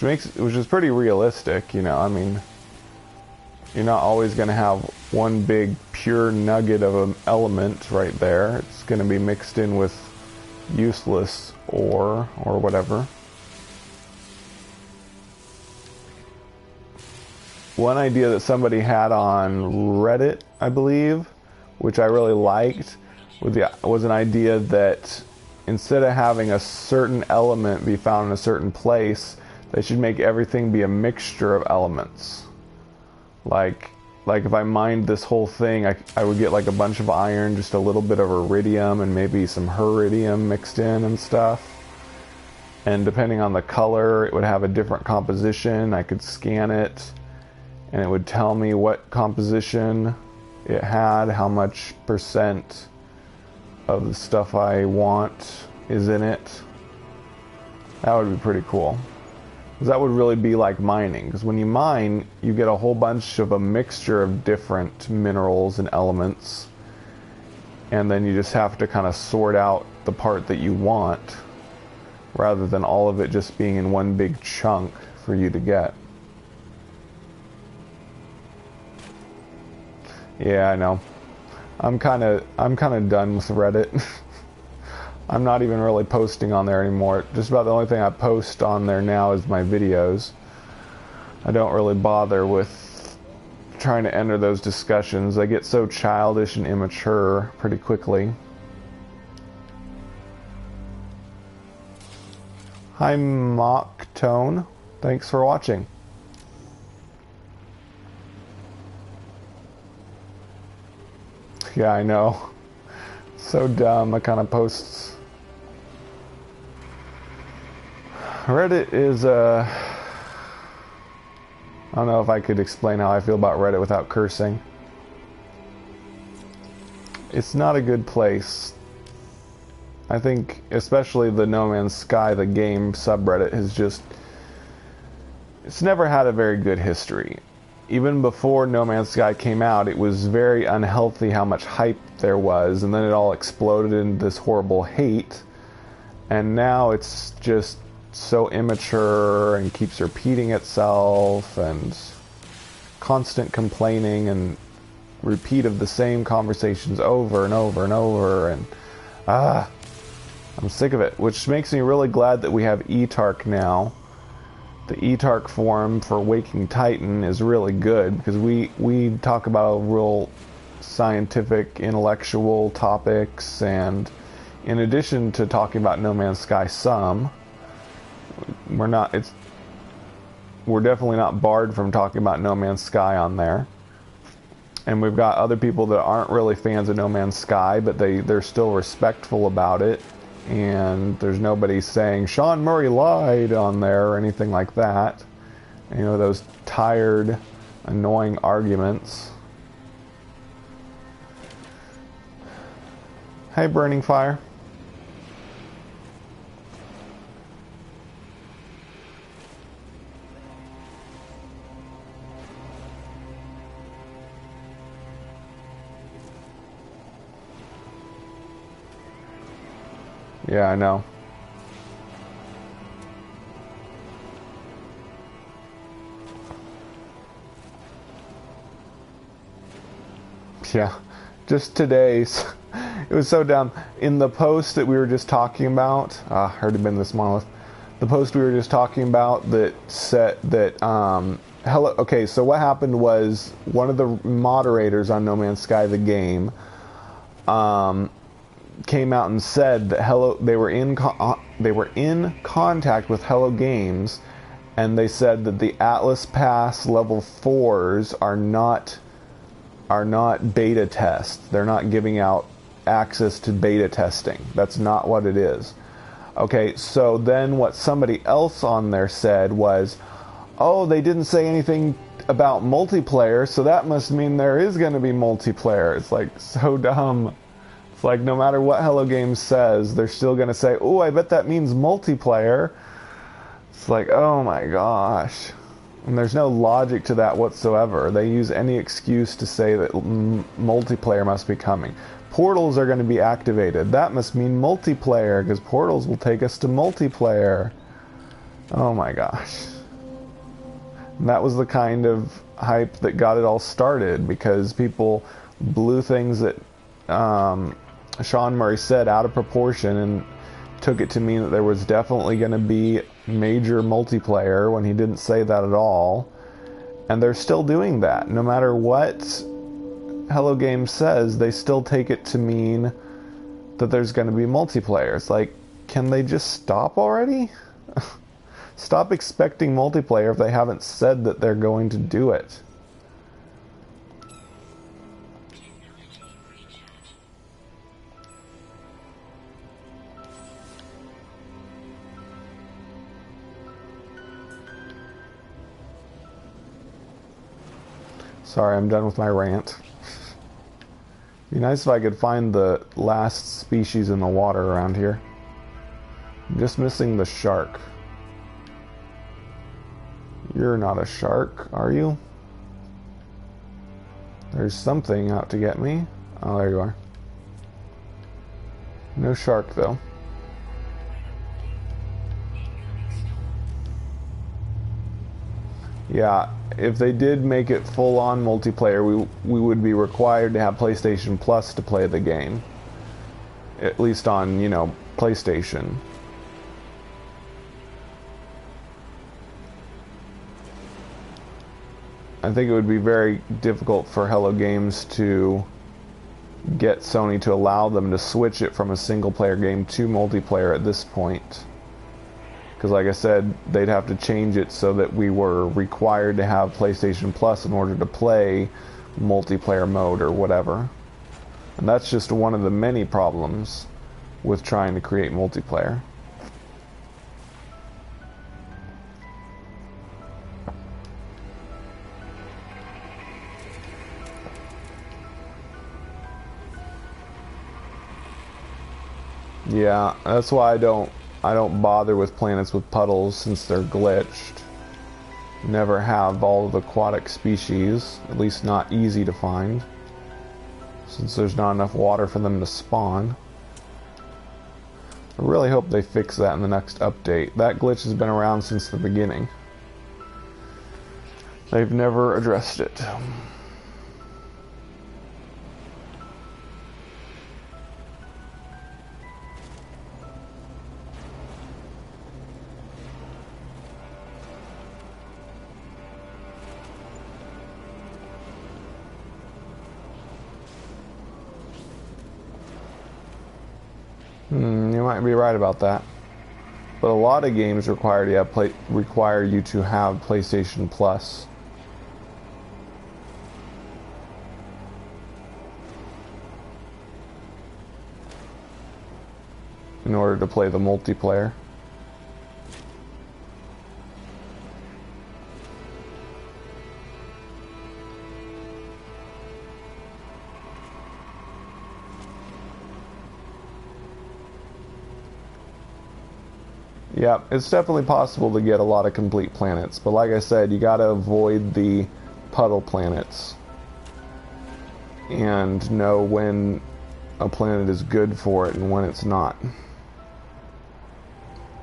Speaker 1: which is pretty realistic, you know. I mean, you're not always going to have one big pure nugget of an element right there. It's going to be mixed in with useless ore or whatever. One idea that somebody had on Reddit, I believe, which I really liked, was an idea that instead of having a certain element be found in a certain place, they should make everything be a mixture of elements. Like if I mined this whole thing, I would get like a bunch of iron, just a little bit of iridium, and maybe some iridium mixed in and stuff. And depending on the color, it would have a different composition. I could scan it, and it would tell me what composition it had, how much percent of the stuff I want is in it. That would be pretty cool. Because that would really be like mining. Because when you mine, you get a whole bunch of a mixture of different minerals and elements. And then you just have to kind of sort out the part that you want, rather than all of it just being in one big chunk for you to get. Yeah, I know. I'm kind of done with Reddit. I'm not even really posting on there anymore. Just about the only thing I post on there now is my videos. I don't really bother with trying to enter those discussions. They get so childish and immature pretty quickly. Hi, Mock Tone. Thanks for watching. Yeah, I know. So dumb, I kind of posts. Reddit is, I don't know if I could explain how I feel about Reddit without cursing. It's not a good place. I think, especially the No Man's Sky, the game subreddit, it's never had a very good history. Even before No Man's Sky came out, it was very unhealthy how much hype there was, and then it all exploded into this horrible hate, and now it's just so immature and keeps repeating itself, and constant complaining and repeat of the same conversations over and over and over, and I'm sick of it, which makes me really glad that we have eTark now. The eTark forum for Waking Titan is really good, because we talk about real scientific, intellectual topics, and in addition to talking about No Man's Sky some, we're definitely not barred from talking about No Man's Sky on there. And we've got other people that aren't really fans of No Man's Sky, but they're still respectful about it. And there's nobody saying Sean Murray lied on there or anything like that. You know, those tired, annoying arguments. Hey, Burning Fire. Yeah, I know. Yeah, just today's. It was so dumb. In the post that we were just talking about, already been this monolith. The post we were just talking about that said that, hello. Okay, so what happened was one of the moderators on No Man's Sky, the game, came out and said that they were in contact with Hello Games, and they said that the Atlas Pass level 4s are not beta tests. They're not giving out access to beta testing. That's not what it is. Okay, so then what somebody else on there said was, oh, they didn't say anything about multiplayer, so that must mean there is going to be multiplayer. It's like so dumb. It's like no matter what Hello Games says, they're still going to say, oh, I bet that means multiplayer. It's like, oh my gosh. And there's no logic to that whatsoever. They use any excuse to say that multiplayer must be coming. Portals are going to be activated. That must mean multiplayer, because portals will take us to multiplayer. Oh my gosh. And that was the kind of hype that got it all started, because people blew things that Sean Murray said out of proportion and took it to mean that there was definitely going to be major multiplayer when he didn't say that at all. And they're still doing that. No matter what Hello Games says, they still take it to mean that there's going to be multiplayer. It's like, can they just stop already? Stop expecting multiplayer if they haven't said that they're going to do it. Sorry, I'm done with my rant. Be nice if I could find the last species in the water around here. I'm just missing the shark. You're not a shark, are you? There's something out to get me. Oh, there you are. No shark, though. Yeah, if they did make it full-on multiplayer, we would be required to have PlayStation Plus to play the game. At least on, you know, PlayStation. I think it would be very difficult for Hello Games to get Sony to allow them to switch it from a single-player game to multiplayer at this point. Because like I said, they'd have to change it so that we were required to have PlayStation Plus in order to play multiplayer mode or whatever. And that's just one of the many problems with trying to create multiplayer. Yeah, that's why I don't bother with planets with puddles, since they're glitched. Never have all of the aquatic species, at least not easy to find, since there's not enough water for them to spawn. I really hope they fix that in the next update. That glitch has been around since the beginning. They've never addressed it. You might be right about that, but a lot of games require you to have PlayStation Plus. In order to play the multiplayer. Yeah, it's definitely possible to get a lot of complete planets, but like I said, you gotta avoid the puddle planets and know when a planet is good for it and when it's not.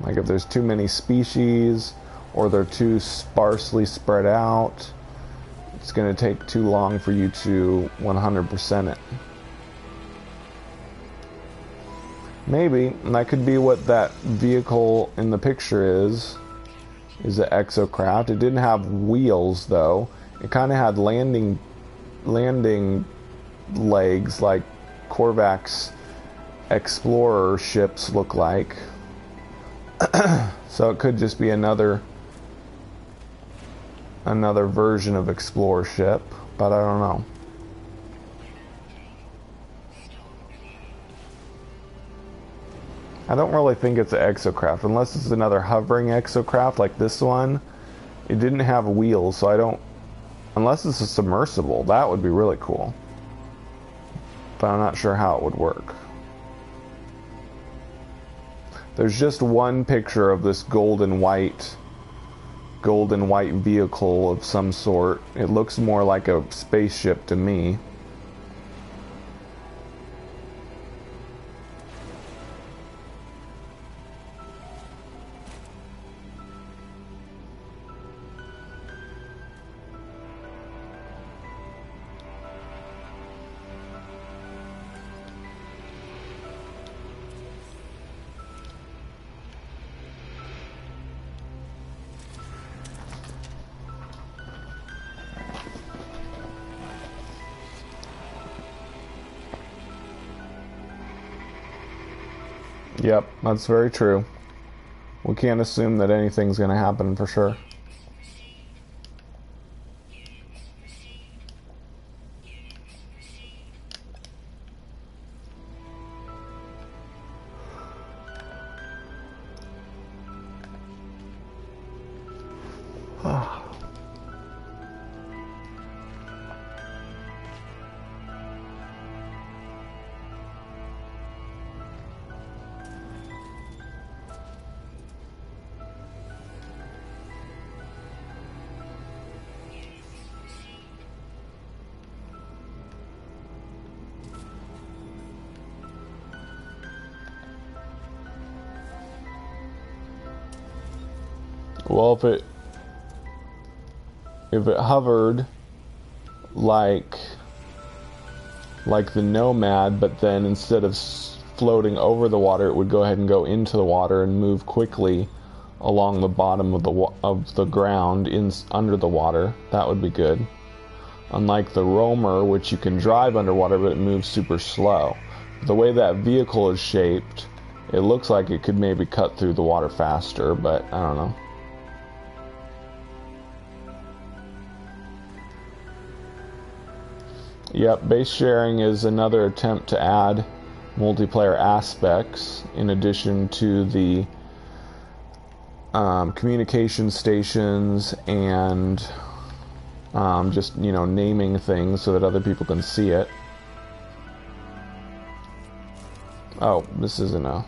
Speaker 1: Like if there's too many species or they're too sparsely spread out, it's gonna take too long for you to 100% it. Maybe, and that could be what that vehicle in the picture is an exocraft. It didn't have wheels though. It kind of had landing legs like Corvax explorer ships look like. So it could just be another version of explorer ship, but I don't know. I don't really think it's an exocraft, unless it's another hovering exocraft like this one. It didn't have wheels, so I don't... Unless it's a submersible, that would be really cool. But I'm not sure how it would work. There's just one picture of this golden white vehicle of some sort. It looks more like a spaceship to me. Yep, that's very true. We can't assume that anything's going to happen for sure. Well, if it hovered like the Nomad, but then instead of floating over the water, it would go ahead and go into the water and move quickly along the bottom of the ground under the water, that would be good. Unlike the Roamer, which you can drive underwater, but it moves super slow. The way that vehicle is shaped, it looks like it could maybe cut through the water faster, but I don't know. Yep, base sharing is another attempt to add multiplayer aspects in addition to the communication stations and just, you know, naming things so that other people can see it. Oh, this isn't a...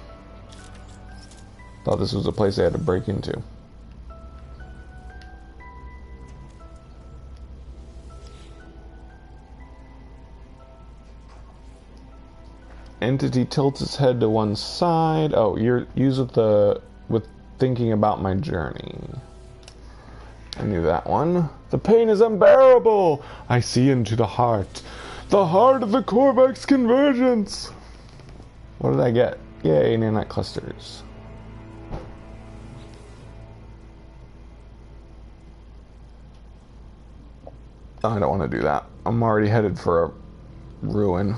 Speaker 1: Thought this was a place I had to break into. Entity tilts its head to one side. Oh, you're with thinking about my journey. I knew that one. The pain is unbearable. I see into the heart of the Corvax convergence. What did I get? Yay, nanite clusters. I don't want to do that. I'm already headed for a ruin.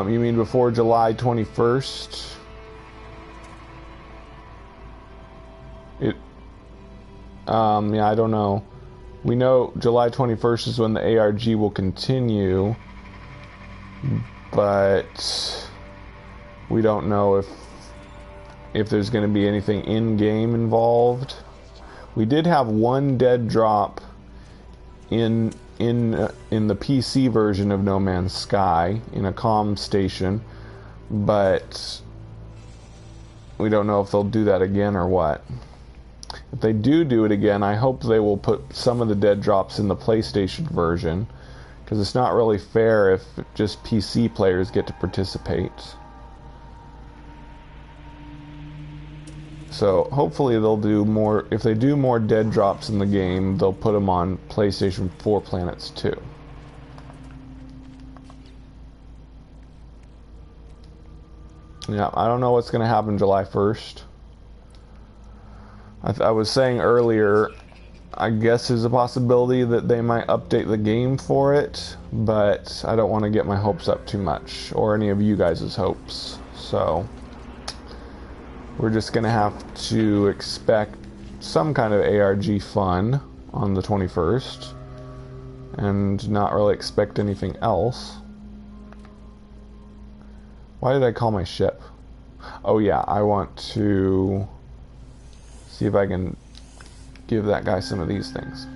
Speaker 1: You mean before July 21st? Yeah, I don't know. We know July 21st is when the ARG will continue, but we don't know if there's going to be anything in-game involved. We did have one dead drop in the PC version of No Man's Sky in a comm station, but we don't know if they'll do that again or what. If they do it again, I hope they will put some of the dead drops in the PlayStation version, because it's not really fair if just PC players get to participate. So hopefully they'll do more. If they do more dead drops in the game, they'll put them on PlayStation 4 planets too. Yeah, I don't know what's going to happen July 1st. I was saying earlier, I guess there's a possibility that they might update the game for it, but I don't want to get my hopes up too much, or any of you guys' hopes. So we're just going to have to expect some kind of ARG fun on the 21st, and not really expect anything else. Why did I call my ship? Oh yeah, I want to see if I can give that guy some of these things.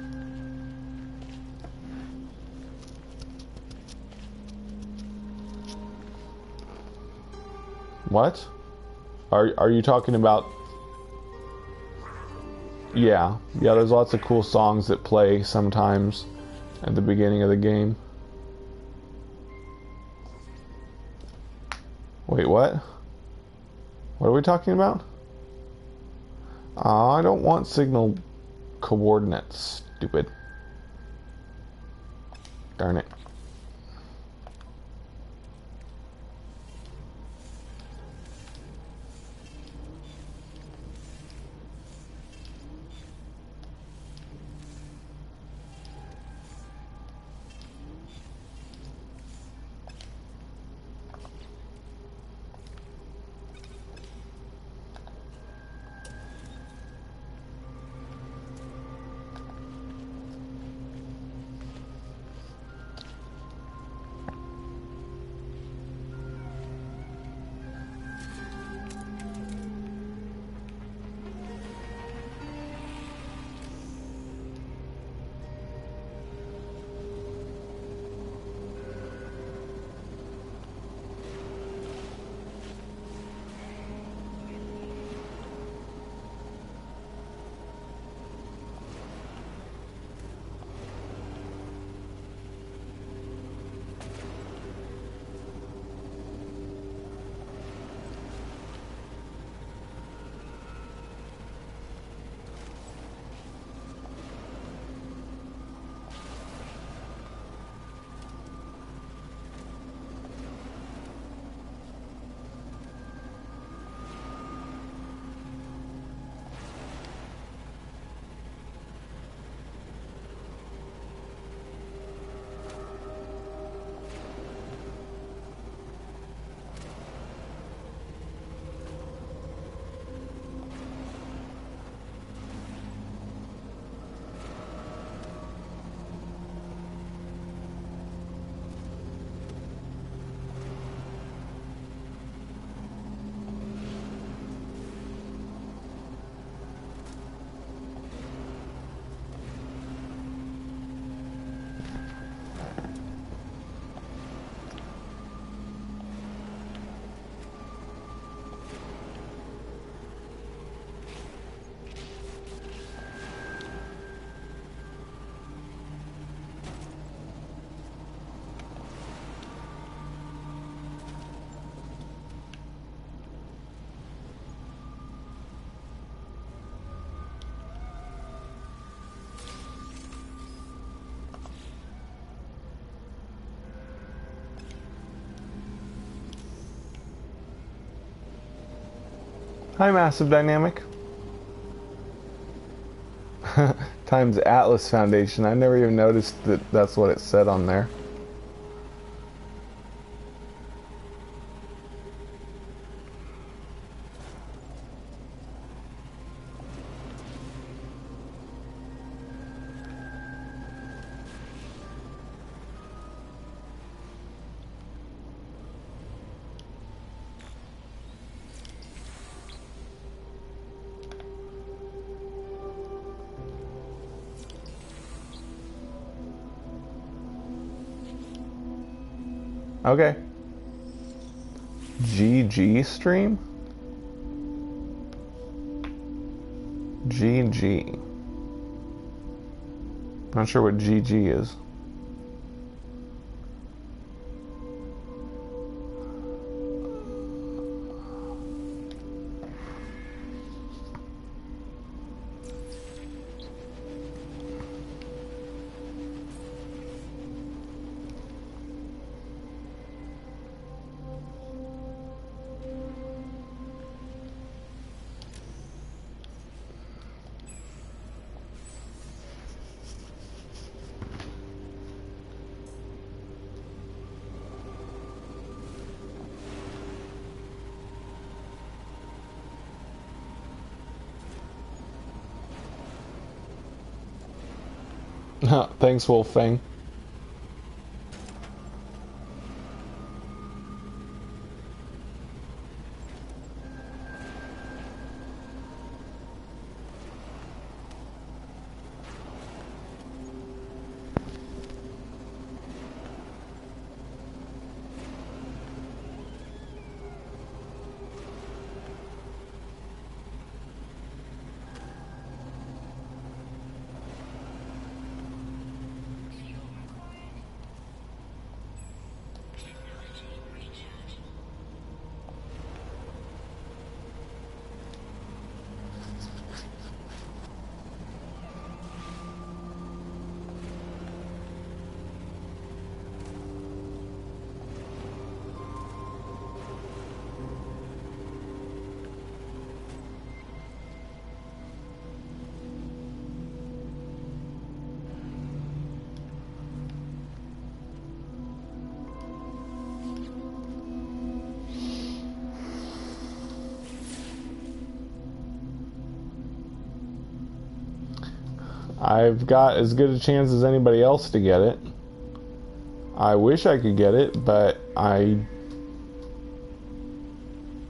Speaker 1: What? Are you talking about... Yeah, there's lots of cool songs that play sometimes at the beginning of the game. Wait, what? What are we talking about? I don't want signal coordinates, stupid. Darn it. Hi, Massive Dynamic. Times Atlas Foundation. I never even noticed that that's what it said on there. Okay. GG stream? GG. Not sure what GG is. Thanks, Wolfang. I've got as good a chance as anybody else to get it. I wish I could get it, but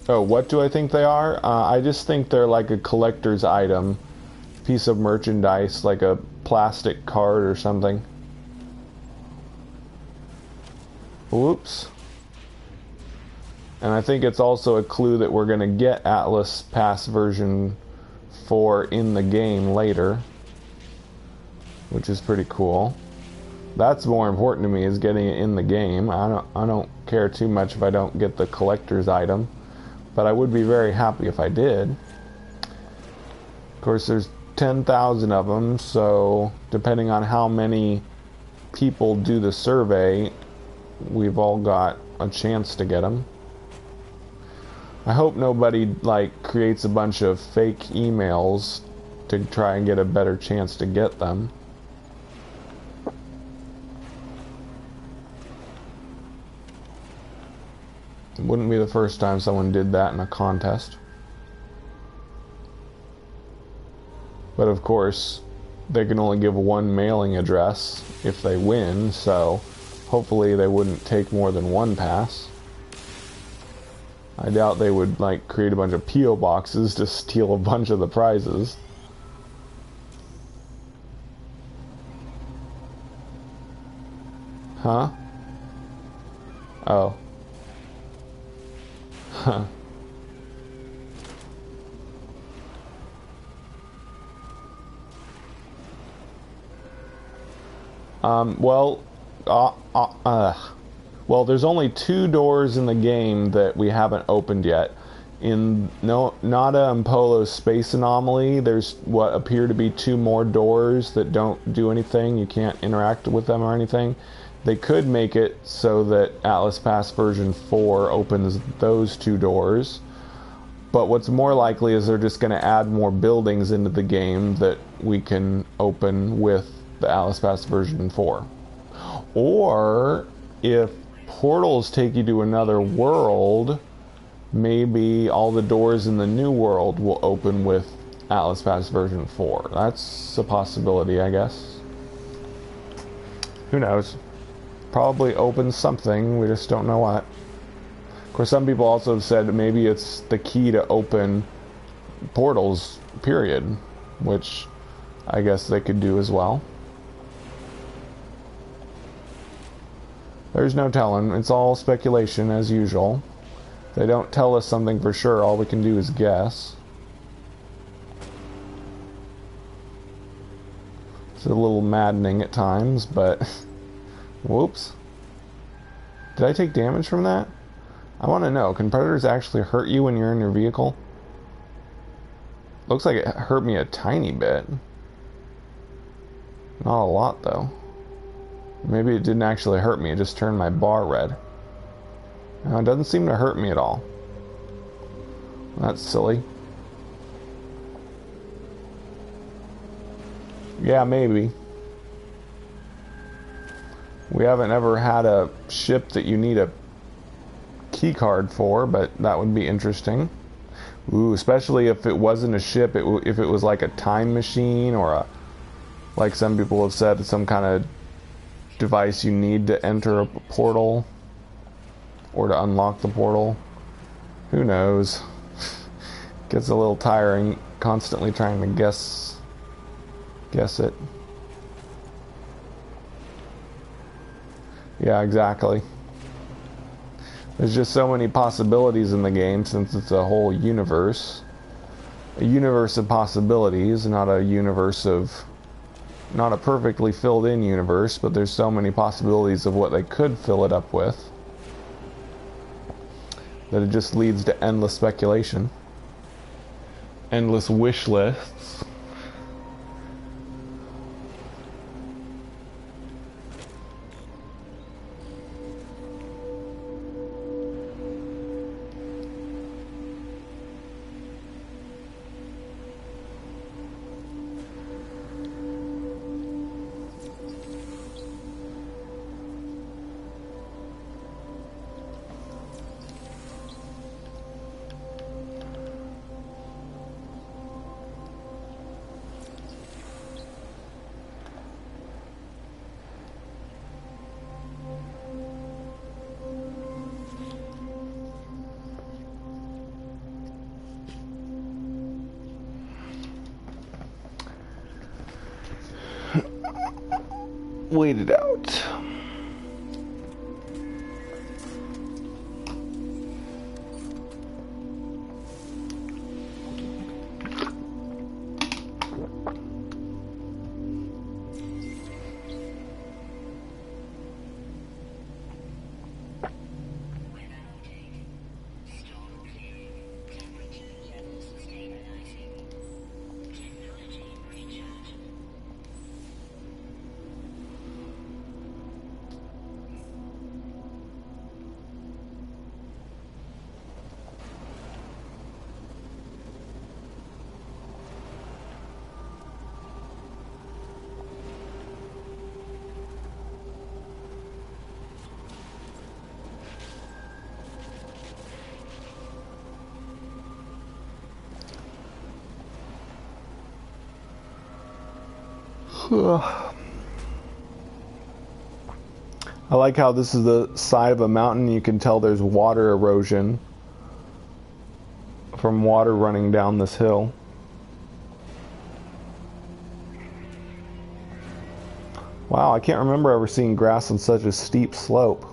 Speaker 1: Oh, what do I think they are? I just think they're like a collector's item. Piece of merchandise, like a plastic card or something. Whoops. And I think it's also a clue that we're going to get Atlas Pass version 4 in the game later, which is pretty cool. That's more important to me, is getting it in the game. I don't care too much if I don't get the collector's item, but I would be very happy if I did. Of course, there's 10,000 of them, so depending on how many people do the survey, we've all got a chance to get them. I hope nobody like creates a bunch of fake emails to try and get a better chance to get them. It wouldn't be the first time someone did that in a contest. But of course, they can only give one mailing address if they win, so hopefully they wouldn't take more than one pass. I doubt they would like create a bunch of P.O. boxes to steal a bunch of the prizes. Huh? Oh. Huh. Well, well, there's only 2 doors in the game that we haven't opened yet. In Nada and Polo's Space Anomaly, there's what appear to be 2 more doors that don't do anything. You can't interact with them or anything. They could make it so that Atlas Pass version 4 opens those 2 doors. But what's more likely is they're just going to add more buildings into the game that we can open with the Atlas Pass version 4. Or if portals take you to another world, maybe all the doors in the new world will open with Atlas Pass version 4. That's a possibility, I guess. Who knows? Probably opens something, we just don't know what. Of course, some people also have said that maybe it's the key to open portals, period, which I guess they could do as well. There's no telling. It's all speculation, as usual. They don't tell us something for sure. All we can do is guess. It's a little maddening at times, but... Whoops. Did I take damage from that? I want to know. Can predators actually hurt you when you're in your vehicle? Looks like it hurt me a tiny bit. Not a lot, though. Maybe it didn't actually hurt me. It just turned my bar red. It doesn't seem to hurt me at all. That's silly. Yeah, maybe. We haven't ever had a ship that you need a key card for, but that would be interesting. Ooh, especially if it wasn't a ship, if it was like a time machine or like some people have said, some kind of device you need to enter a portal or to unlock the portal. Who knows? Gets a little tiring constantly trying to guess it. Yeah, exactly. There's just so many possibilities in the game since it's a whole universe. A universe of possibilities, not a perfectly filled in universe, but there's so many possibilities of what they could fill it up with that it just leads to endless speculation. Endless wish lists. Wait it out. I like how this is the side of a mountain. You can tell there's water erosion from water running down this hill. Wow, I can't remember ever seeing grass on such a steep slope.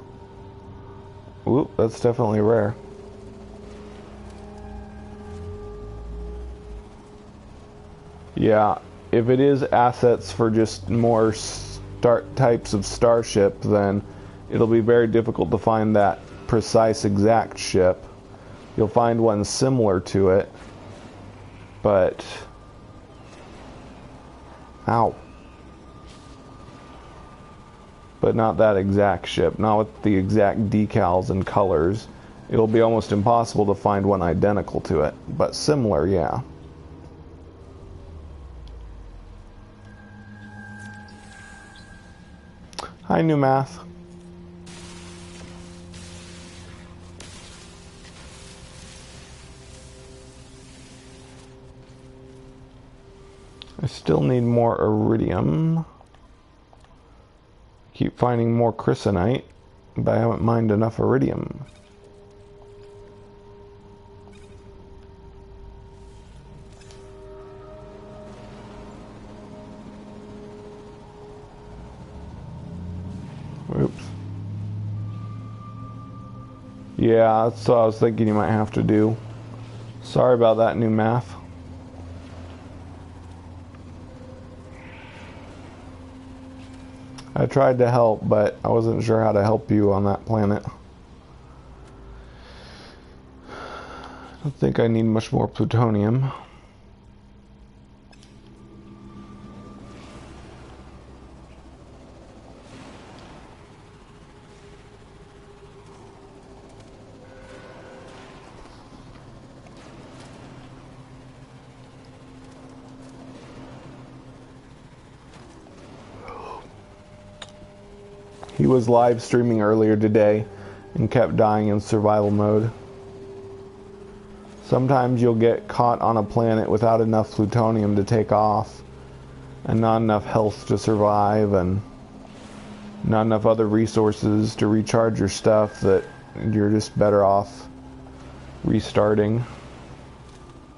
Speaker 1: Oop, that's definitely rare. Yeah, if it is assets for just more types of starship, then it'll be very difficult to find that precise exact ship. You'll find one similar to it, but... Ow. But not that exact ship, not with the exact decals and colors. It'll be almost impossible to find one identical to it, but similar, yeah. Hi, New Math. I still need more iridium. Keep finding more chrysonite, but I haven't mined enough iridium. Oops. Yeah, that's what I was thinking you might have to do. Sorry about that, New Math. I tried to help, but I wasn't sure how to help you on that planet. I don't think I need much more plutonium. He was live streaming earlier today and kept dying in survival mode. Sometimes you'll get caught on a planet without enough plutonium to take off, and not enough health to survive, and not enough other resources to recharge your stuff, that you're just better off restarting,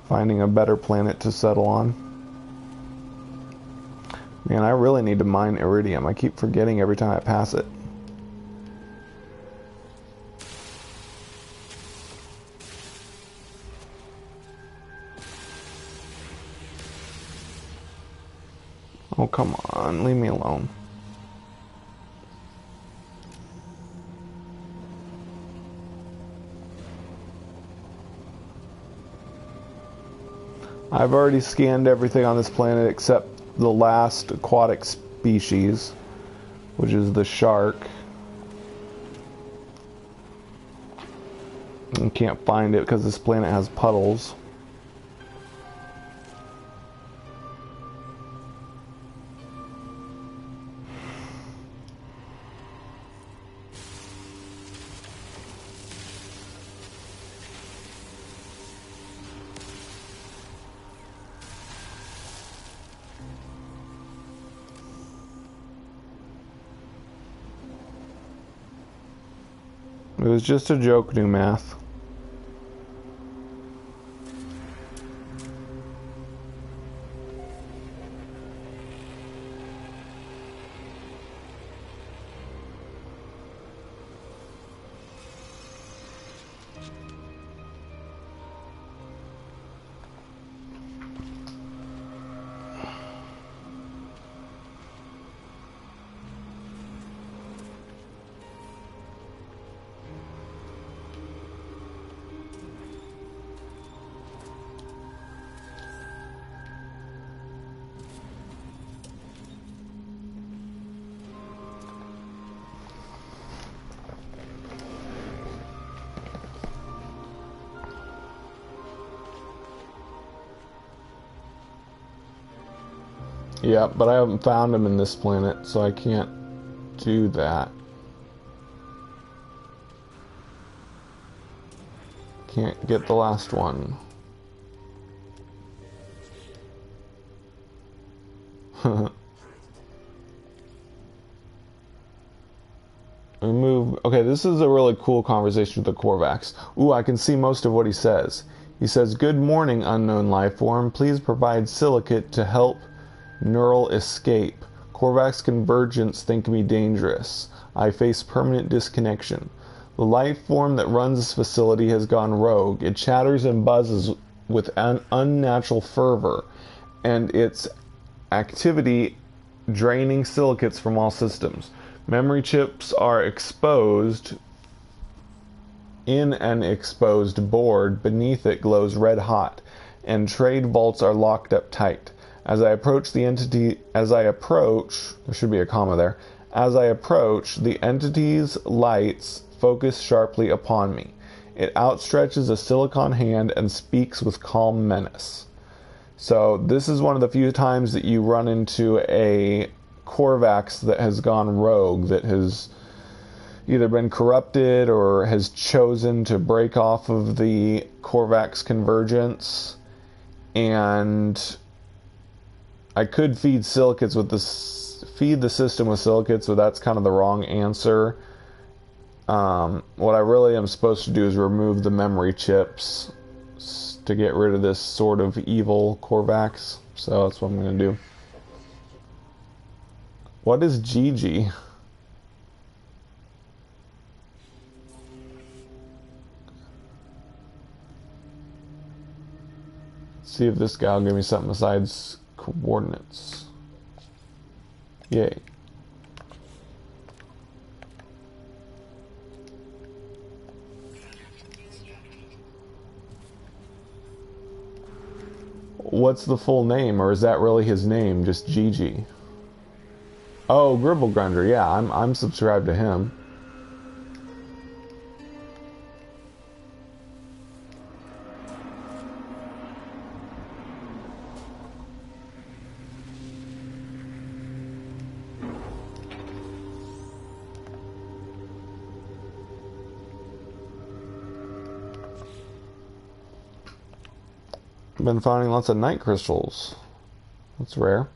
Speaker 1: finding a better planet to settle on. Man, I really need to mine iridium. I keep forgetting every time I pass it. Oh, come on, leave me alone. I've already scanned everything on this planet except the last aquatic species, which is the shark. I can't find it because this planet has puddles. It was just a joke, new math. Yeah, but I haven't found him in this planet, so I can't do that. Can't get the last one. Remove. Okay, this is a really cool conversation with the Corvax. Ooh, I can see most of what he says. He says, "Good morning, unknown life form. Please provide silicate to help neural escape. Corvax convergence think me dangerous. I face permanent disconnection. The life form that runs this facility has gone rogue. It chatters and buzzes with an unnatural fervor, and its activity draining silicates from all systems. Memory chips are exposed. In an exposed board, beneath it glows red hot, and trade vaults are locked up tight. As I approach, there should be a comma there. As I approach, the entity's lights focus sharply upon me. It outstretches a silicon hand and speaks with calm menace." So this is one of the few times that you run into a Corvax that has gone rogue, that has either been corrupted or has chosen to break off of the Corvax convergence. And I could feed silicates with this, feed the system with silicates, but that's kind of the wrong answer. What I really am supposed to do is remove the memory chips to get rid of this sort of evil Corvax. So that's what I'm going to do. What is Gigi? See if this guy will give me something besides coordinates. Yay. What's the full name, or is that really his name, just Gigi? Oh, Gribblegrunder, yeah, I'm subscribed to him. Been finding lots of night crystals. That's rare.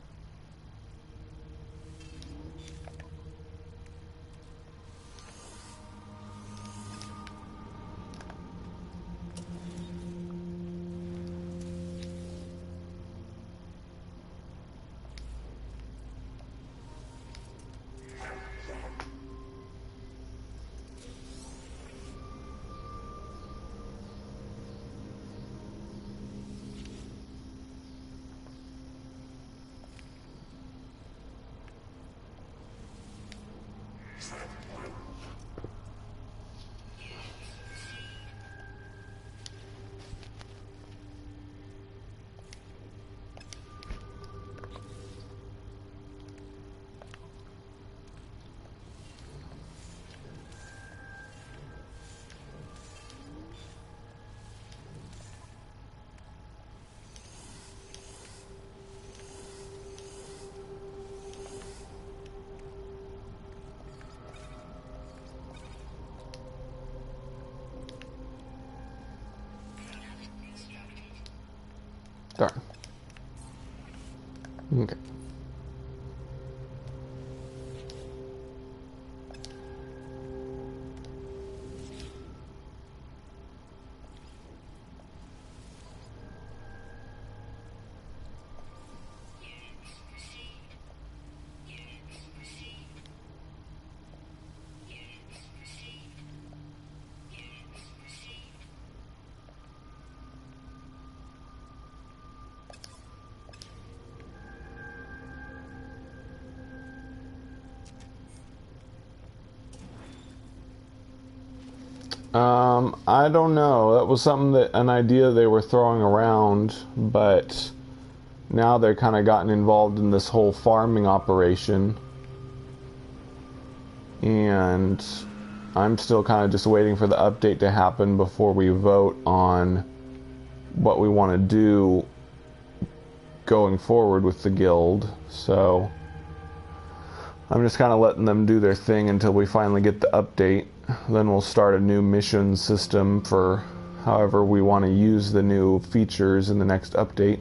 Speaker 1: I don't know. That was an idea they were throwing around, but now they're kind of gotten involved in this whole farming operation. And I'm still kind of just waiting for the update to happen before we vote on what we want to do going forward with the guild. So I'm just kind of letting them do their thing until we finally get the update. Then we'll start a new mission system for however we want to use the new features in the next update.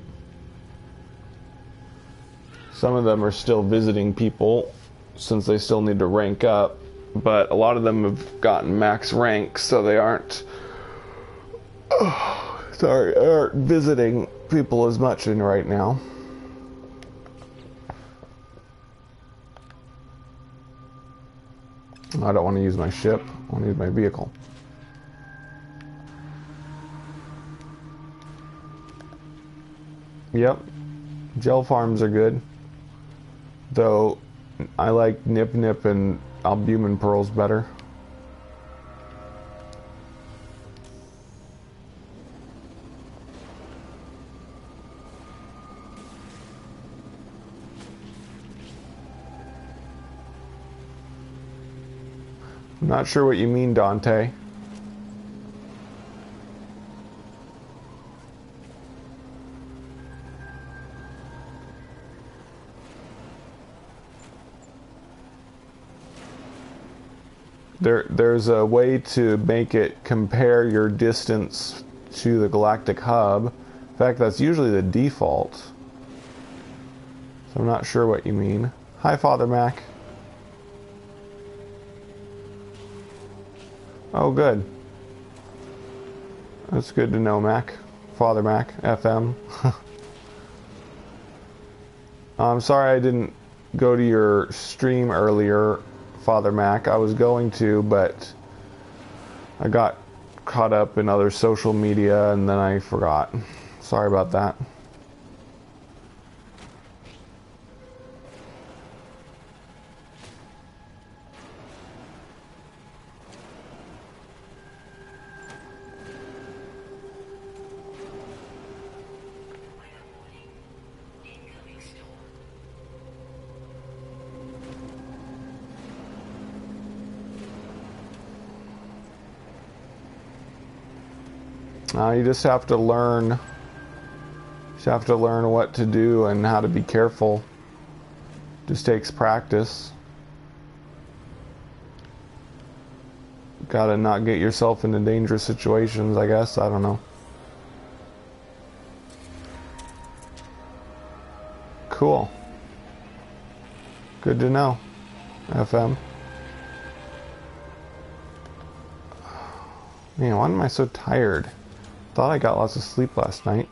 Speaker 1: Some of them are still visiting people since they still need to rank up, but a lot of them have gotten max rank, so they aren't aren't visiting people as much in right now. I don't want to use my ship. I want to use my vehicle. Yep. Gel farms are good. Though, I like Nip Nip and albumin pearls better. I'm not sure what you mean, Dante. There's a way to make it compare your distance to the galactic hub. In fact, that's usually the default. So I'm not sure what you mean. Hi, Father Mac. Oh, good. That's good to know, Mac. Father Mac, FM. I'm sorry I didn't go to your stream earlier, Father Mac. I was going to, but I got caught up in other social media and then I forgot. Sorry about that. You just have to learn. What to do and how to be careful. Just takes practice. Gotta not get yourself into dangerous situations, I guess. I don't know. Cool. Good to know, FM. Man, why am I so tired? Thought I got lots of sleep last night.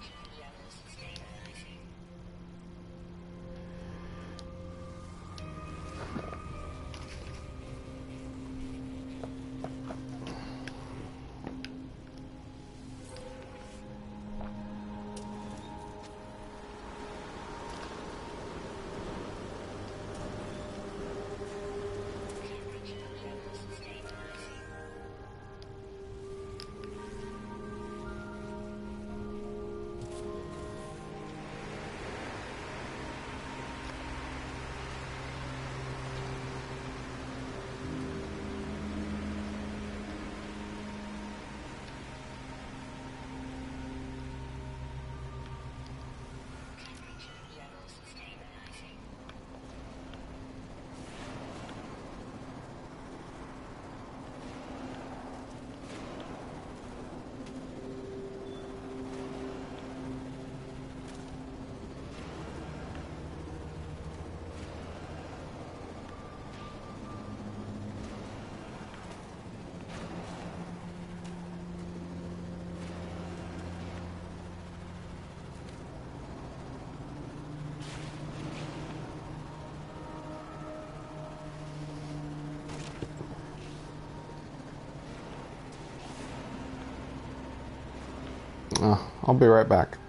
Speaker 1: I'll be right back.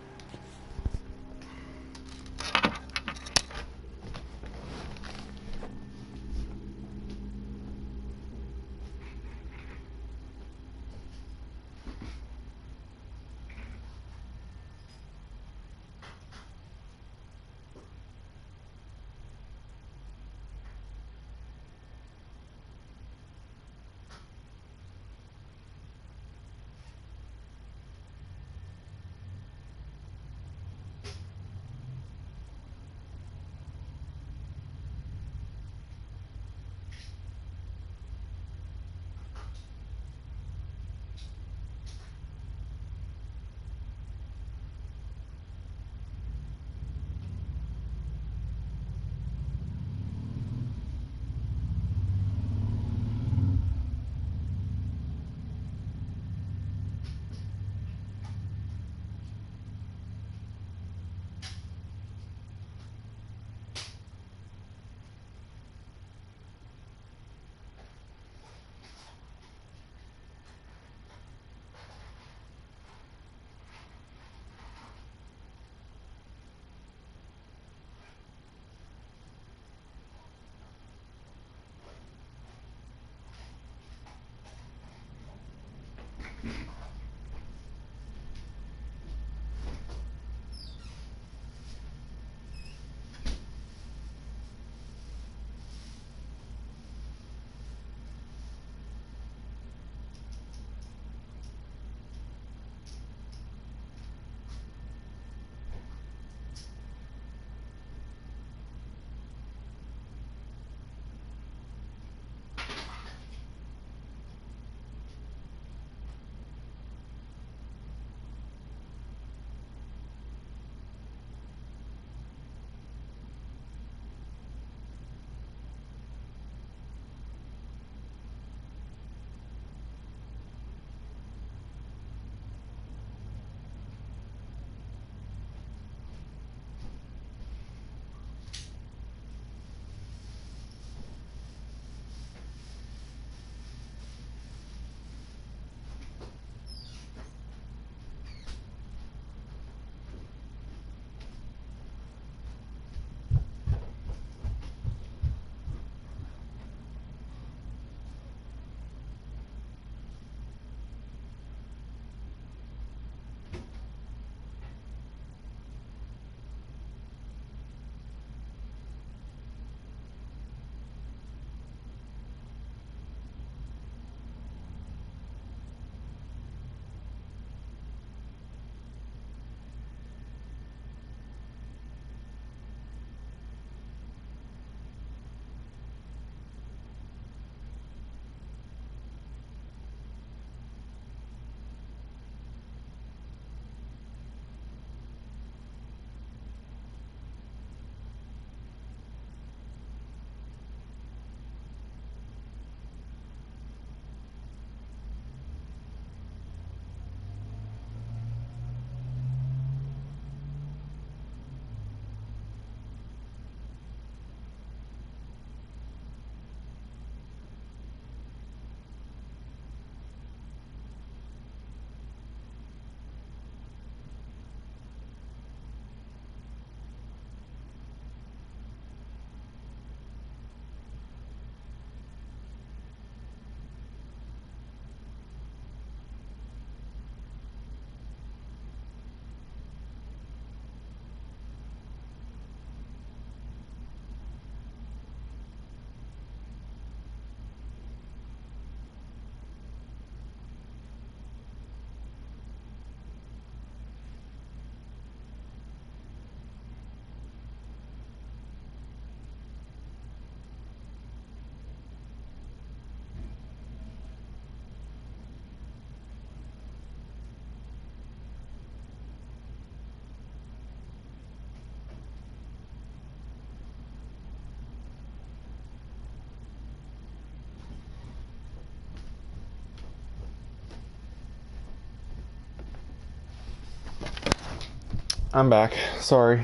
Speaker 1: I'm back. Sorry.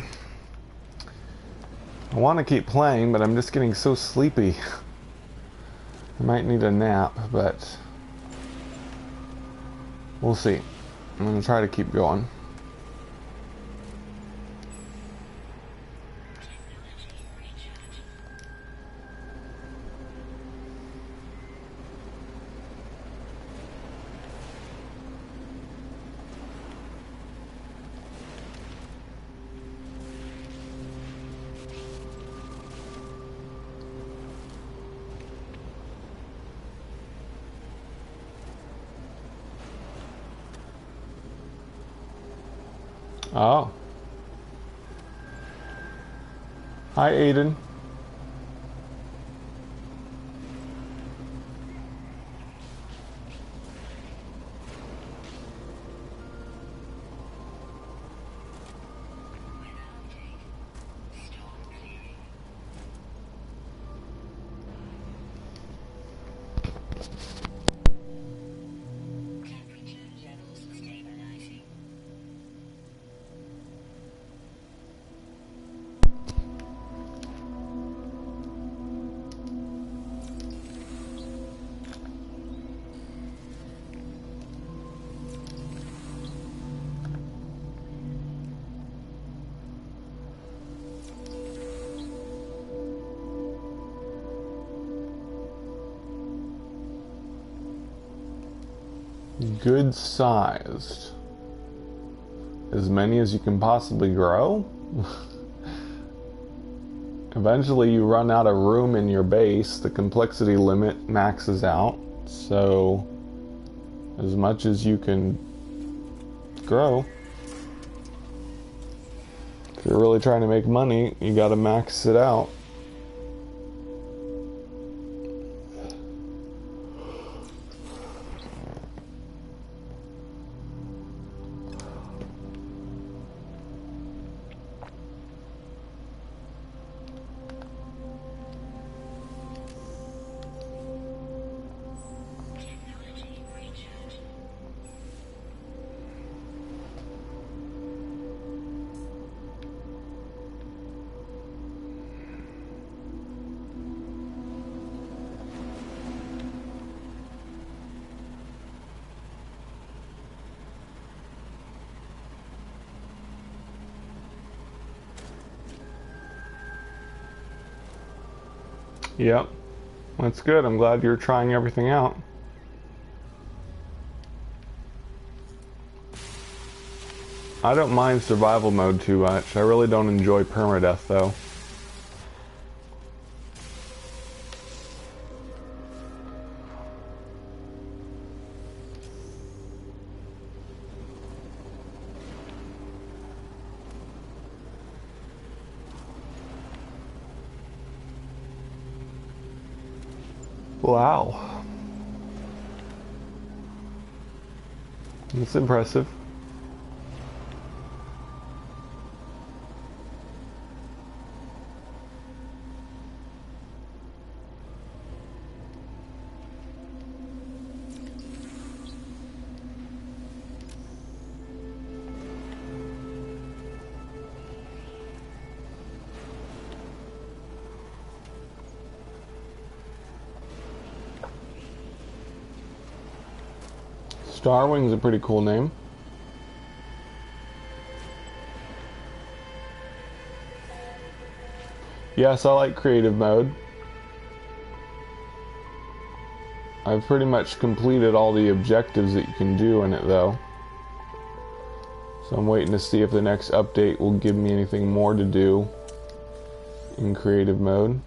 Speaker 1: I want to keep playing, but I'm just getting so sleepy. I might need a nap, but we'll see. I'm going to try to keep going. Oh. Hi, Aiden. Good sized. As many as you can possibly grow. Eventually you run out of room in your base, the complexity limit maxes out, so as much as you can grow. If you're really trying to make money, you gotta max it out. Yep, that's good. I'm glad you're trying everything out. I don't mind survival mode too much. I really don't enjoy permadeath though. Wow. That's impressive. Starwing's a pretty cool name. Yes, I like creative mode. I've pretty much completed all the objectives that you can do in it though. So I'm waiting to see if the next update will give me anything more to do in creative mode.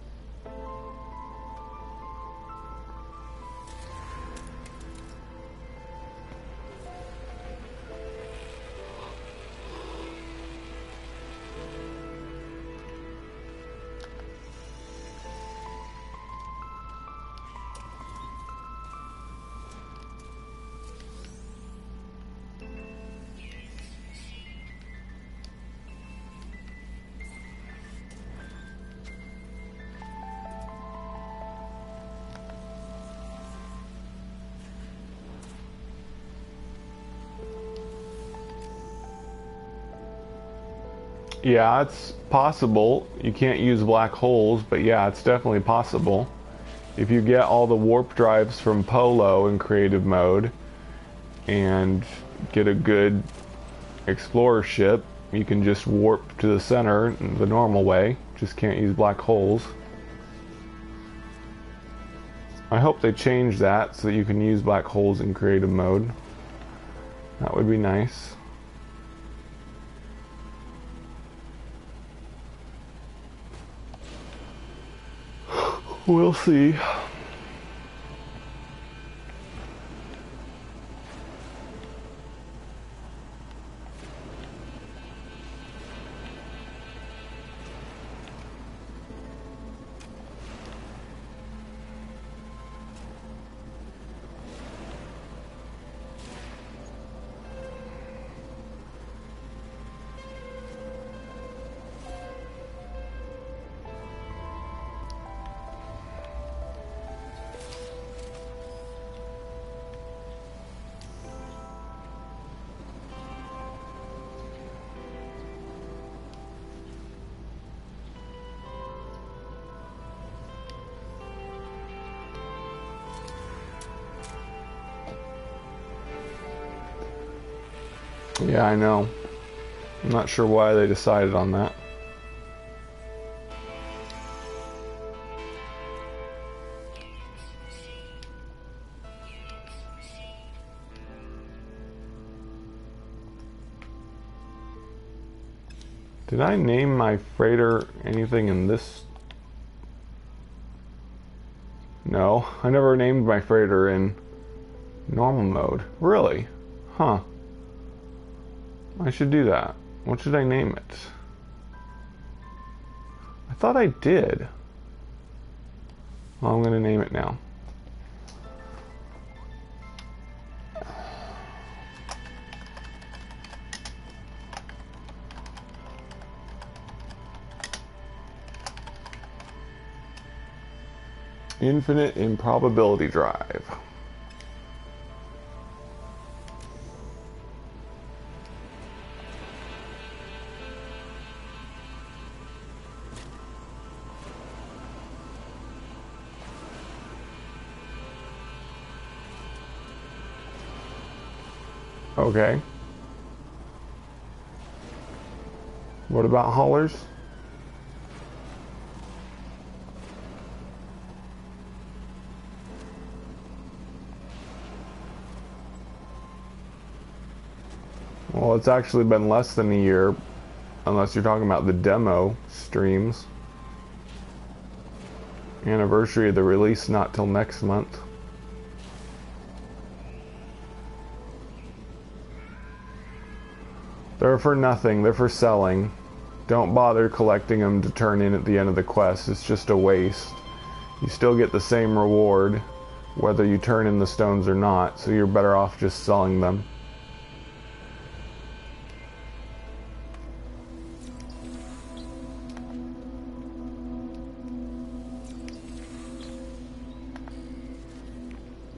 Speaker 1: Yeah, it's possible. You can't use black holes, but yeah, it's definitely possible. If you get all the warp drives from Polo in creative mode and get a good explorer ship, you can just warp to the center the normal way. Just can't use black holes. I hope they change that so that you can use black holes in creative mode. That would be nice. We'll see. Yeah, I know. I'm not sure why they decided on that. Did I name my freighter anything in this? No, I never named my freighter in normal mode. Really? Huh. I should do that. What should I name it? I thought I did. Well, I'm going to name it now. Infinite Improbability Drive. Okay. What about haulers? Well, it's actually been less than a year, unless you're talking about the demo streams. Anniversary of the release not till next month. They're for nothing, they're for selling. Don't bother collecting them to turn in at the end of the quest, it's just a waste. You still get the same reward, whether you turn in the stones or not, so you're better off just selling them.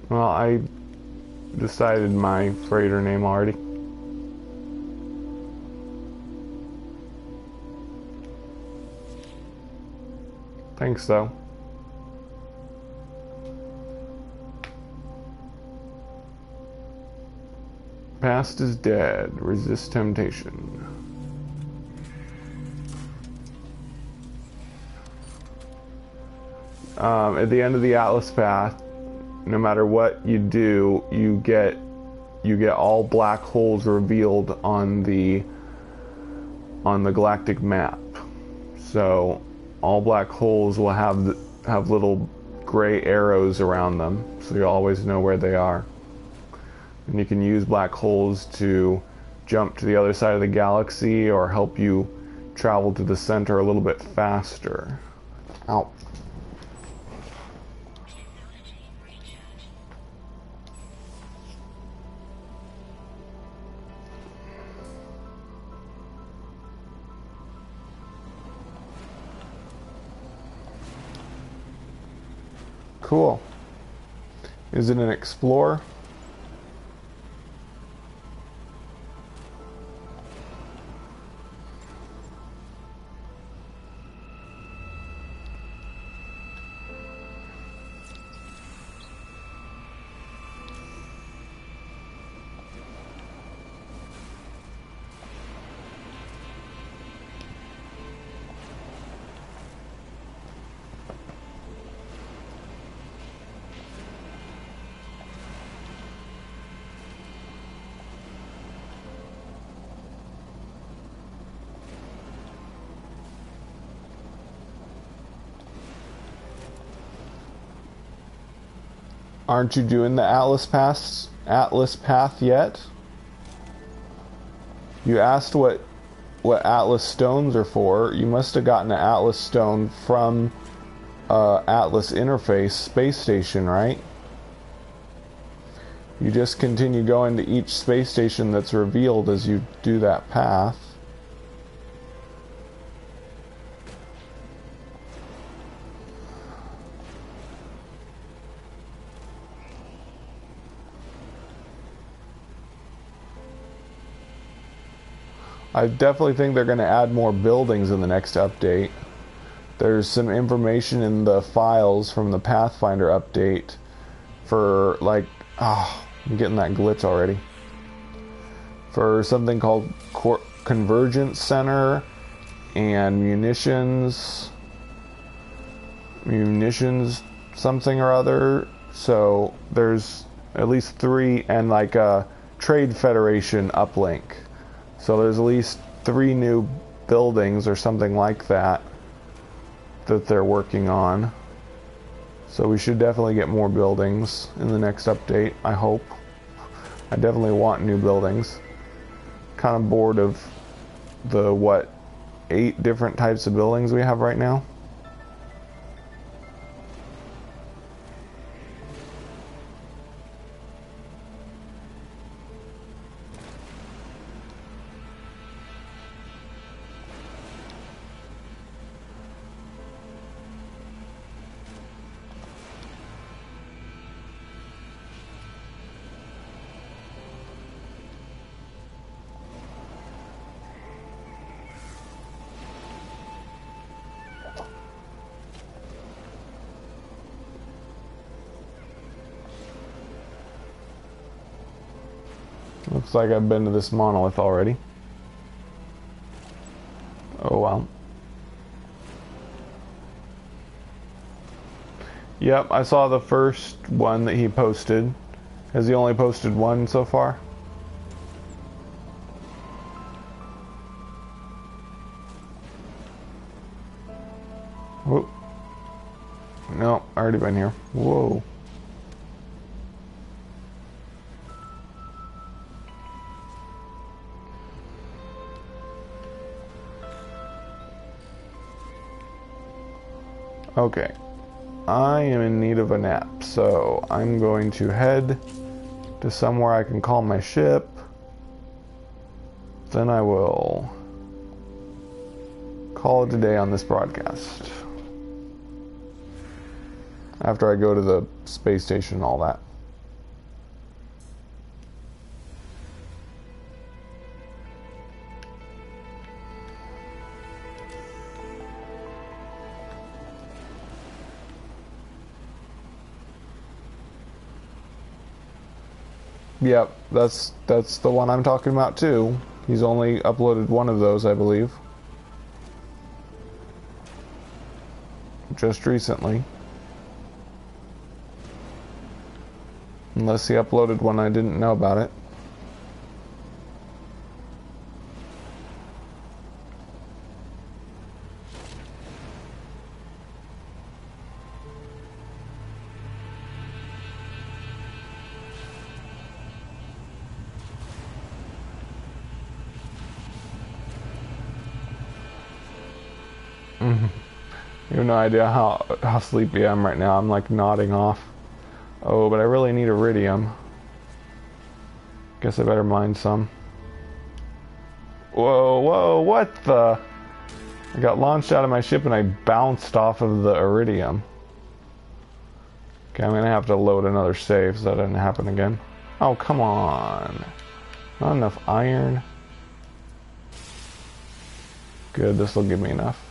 Speaker 1: Well, I decided my freighter name already. Thanks, though. Past is dead. Resist temptation. At the end of the Atlas path, no matter what you do, you get all black holes revealed on the galactic map. So all black holes will have little gray arrows around them, so you'll always know where they are. And you can use black holes to jump to the other side of the galaxy or help you travel to the center a little bit faster. Ow. Cool. Is it an Explorer? Aren't you doing the Atlas path yet? You asked what Atlas stones are for. You must have gotten an Atlas stone from Atlas interface space station, right? You just continue going to each space station that's revealed as you do that path. I definitely think they're going to add more buildings in the next update. There's some information in the files from the Pathfinder update for, like, I'm getting that glitch already. For something called Convergence Center and munitions something or other. So there's at least 3, and like a Trade Federation uplink. So there's at least 3 new buildings or something like that they're working on. So we should definitely get more buildings in the next update, I hope. I definitely want new buildings. Kind of bored of the, 8 different types of buildings we have right now. Looks like I've been to this monolith already. Oh well. Yep, I saw the first one that he posted. Has he only posted one so far? Whoa. No, already been here. Whoa. Okay, I am in need of a nap, so I'm going to head to somewhere I can call my ship. Then I will call it a day on this broadcast. After I go to the space station and all that. Yep, that's the one I'm talking about too. He's only uploaded one of those, I believe. Just recently. Unless he uploaded one I didn't know about it. You have no idea how sleepy I am right now. I'm like nodding off. Oh, but I really need iridium. Guess I better mine some. Whoa, what the? I got launched out of my ship and I bounced off of the iridium. Okay, I'm gonna have to load another save so that doesn't happen again. Oh, come on. Not enough iron. Good, this will give me enough.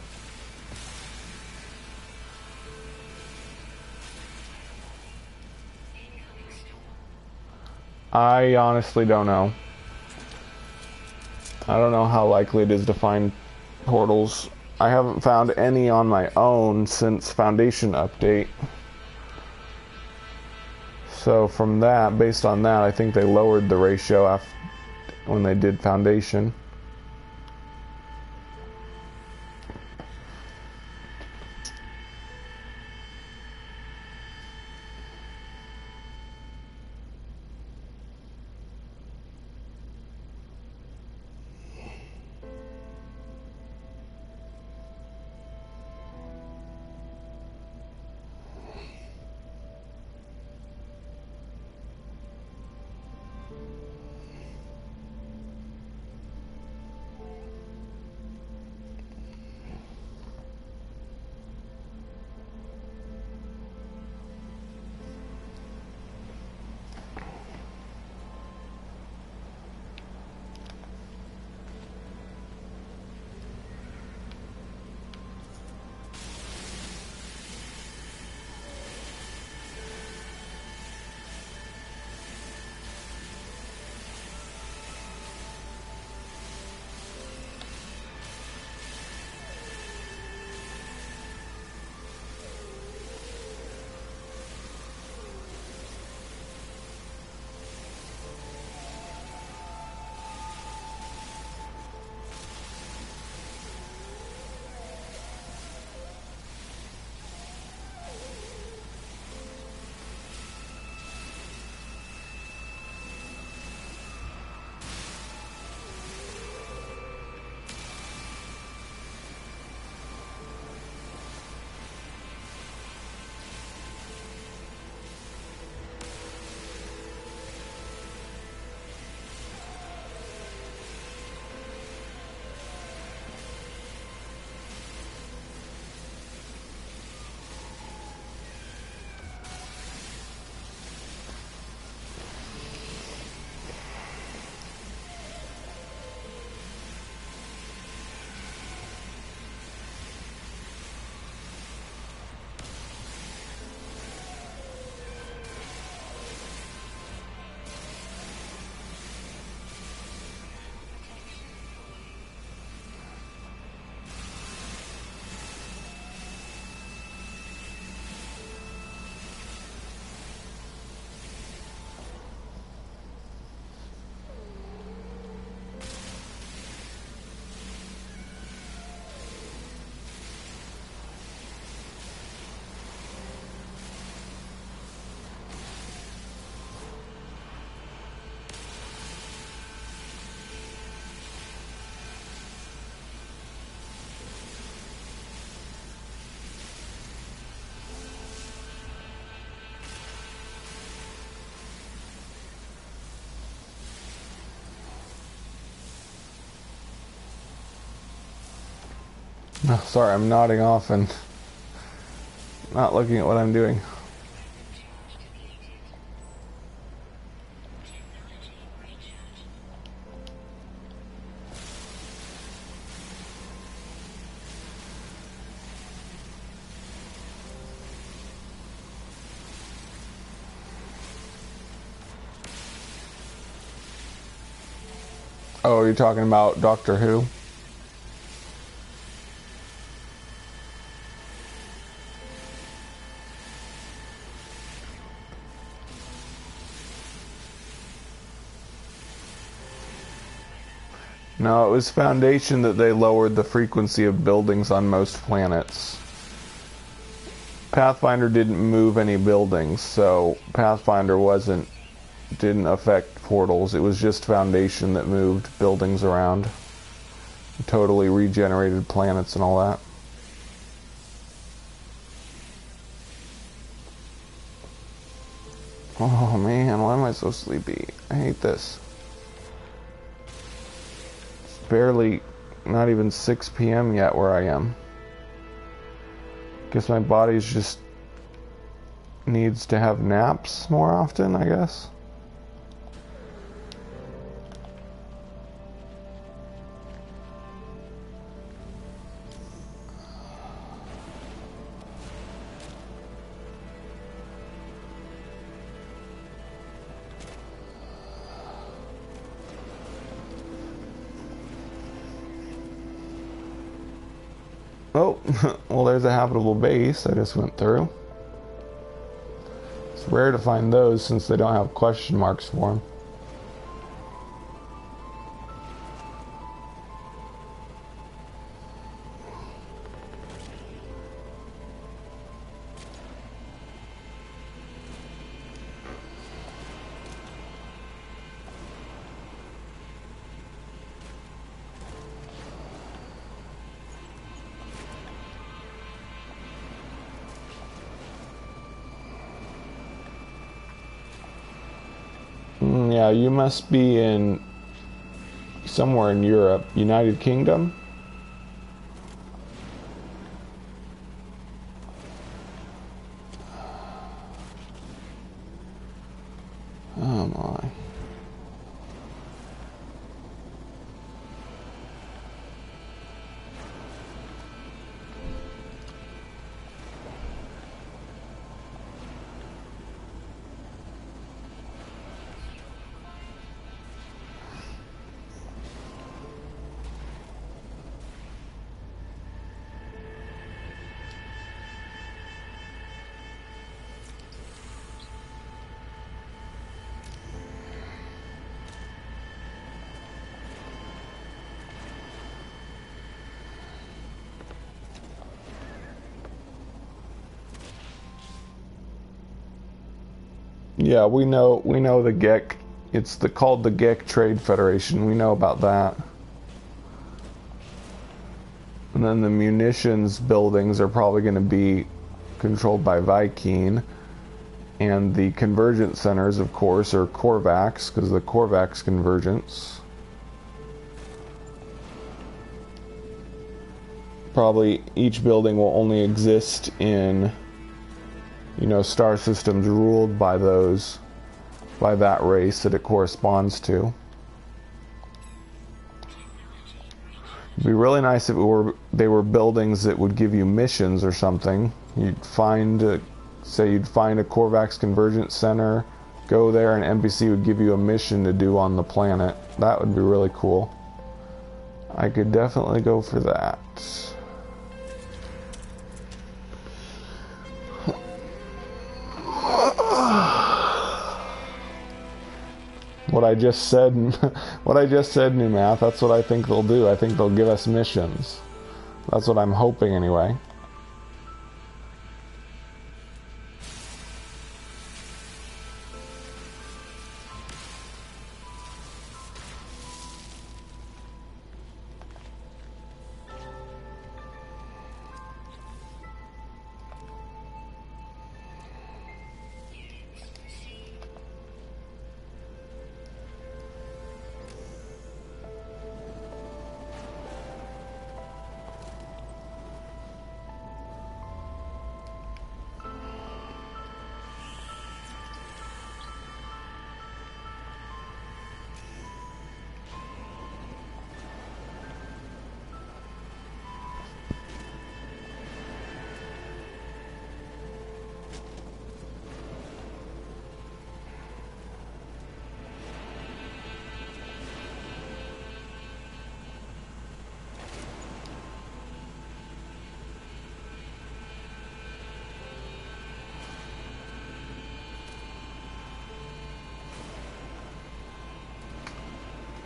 Speaker 1: I honestly don't know. I don't know how likely it is to find portals. I haven't found any on my own since Foundation update. So from that, based on that, I think they lowered the ratio when they did Foundation. Oh, sorry, I'm nodding off and not looking at what I'm doing. Oh, you're talking about Doctor Who? No, it was Foundation that they lowered the frequency of buildings on most planets. Pathfinder didn't move any buildings, so Pathfinder didn't affect portals. It was just Foundation that moved buildings around. Totally regenerated planets and all that. Oh man, why am I so sleepy? I hate this. It's barely, not even 6 p.m. yet where I am. Guess my body's just needs to have naps more often, I guess. Oh, well, there's a habitable base I just went through. It's rare to find those since they don't have question marks for them. Yeah, you must be in somewhere in Europe, United Kingdom. Oh my. Yeah, we know the GEC. It's called the GEC Trade Federation. We know about that. And then the munitions buildings are probably going to be controlled by Vy'keen. And the convergence centers, of course, are Corvax, because of the Corvax convergence. Probably each building will only exist in, star systems ruled by that race that it corresponds to. It'd be really nice if they were buildings that would give you missions or something. You'd find a Corvax Convergence Center, go there, and NPC would give you a mission to do on the planet. That would be really cool. I could definitely go for that. What I just said, New Math, that's what I think they'll do. I think they'll give us missions. That's what I'm hoping anyway.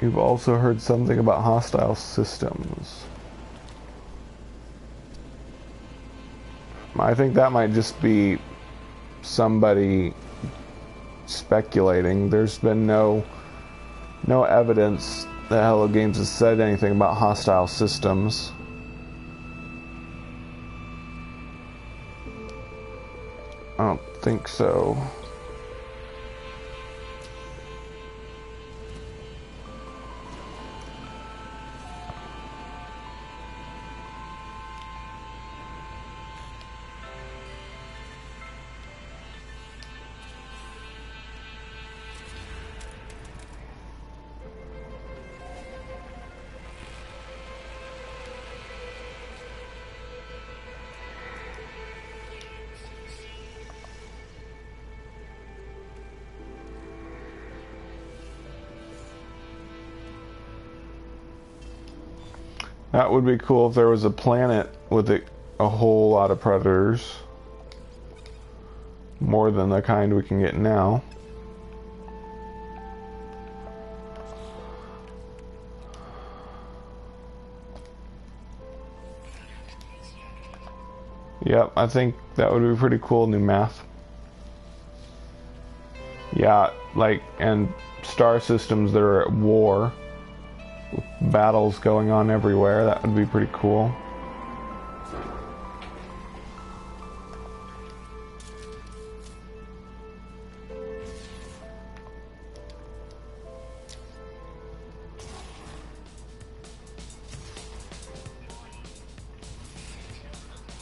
Speaker 1: You've also heard something about hostile systems. I think that might just be somebody speculating. There's been no evidence that Hello Games has said anything about hostile systems. I don't think so. That would be cool if there was a planet with a whole lot of predators. More than the kind we can get now. Yep, I think that would be pretty cool, new math. Yeah, like, and star systems that are at war. With battles going on everywhere, that would be pretty cool.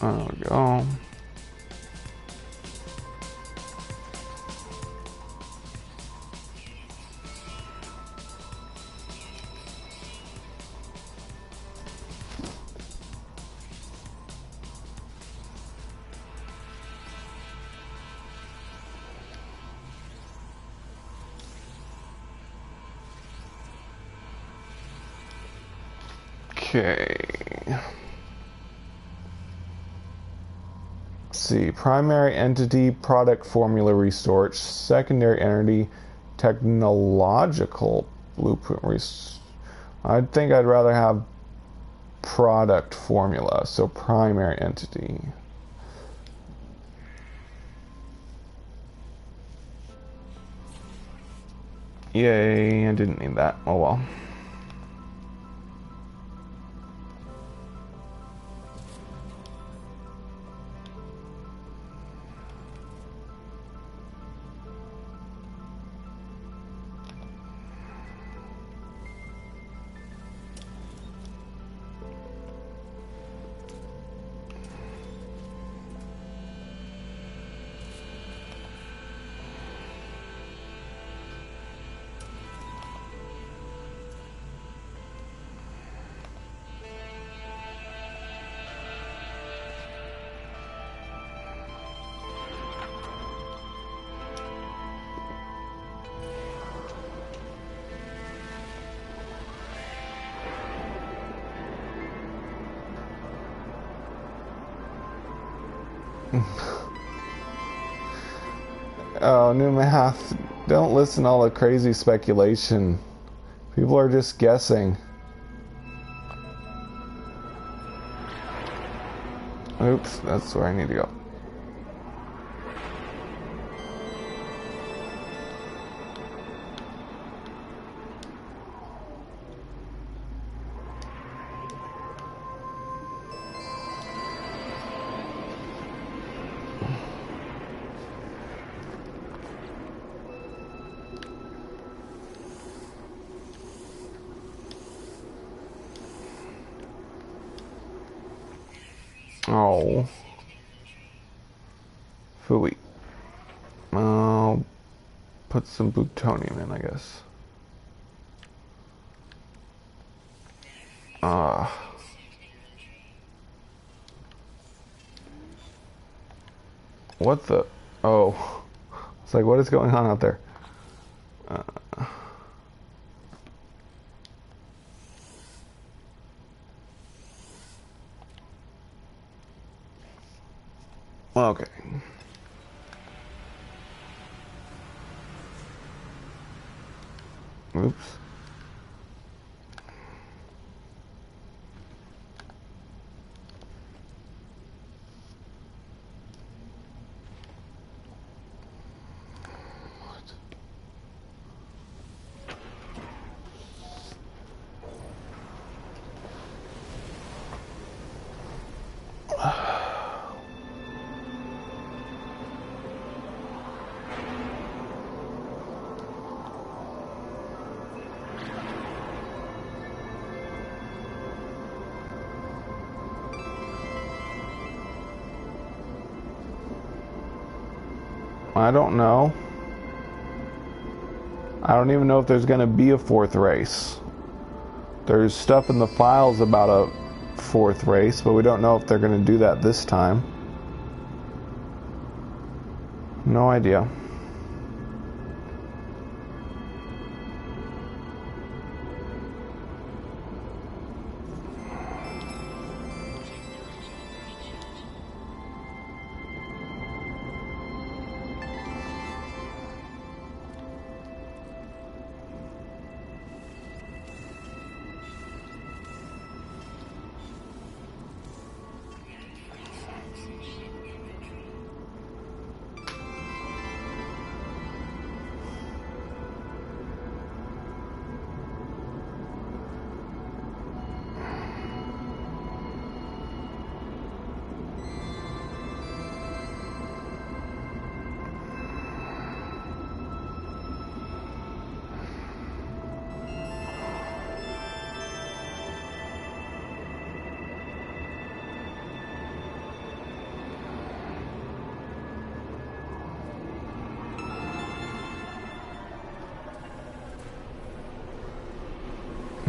Speaker 1: There we go. Okay. Let's see. Primary entity product formula research. Secondary entity technological blueprint research. I think I'd rather have product formula. So primary entity. Yay, I didn't need that. Oh well. Oh, new math. Don't listen to all the crazy speculation. People are just guessing. Oops, that's where I need to go. Oh. Phooey. I'll put some plutonium in, I guess. What the? Oh. It's like, what is going on out there? Okay. Oops. I don't know. I don't even know if there's going to be a fourth race. There's stuff in the files about a fourth race, but we don't know if they're going to do that this time. No idea.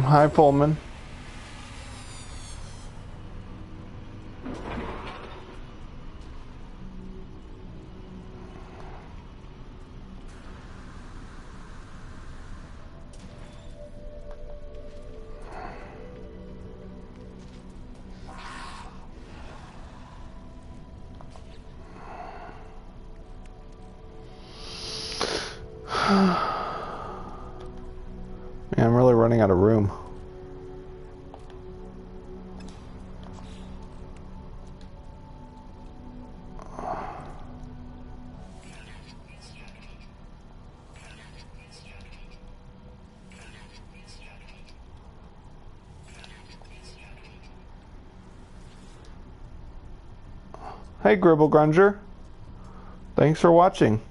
Speaker 1: Hi, Pullman. Yeah, I'm really running out of room. Hey, Gribble Grunger. Thanks for watching.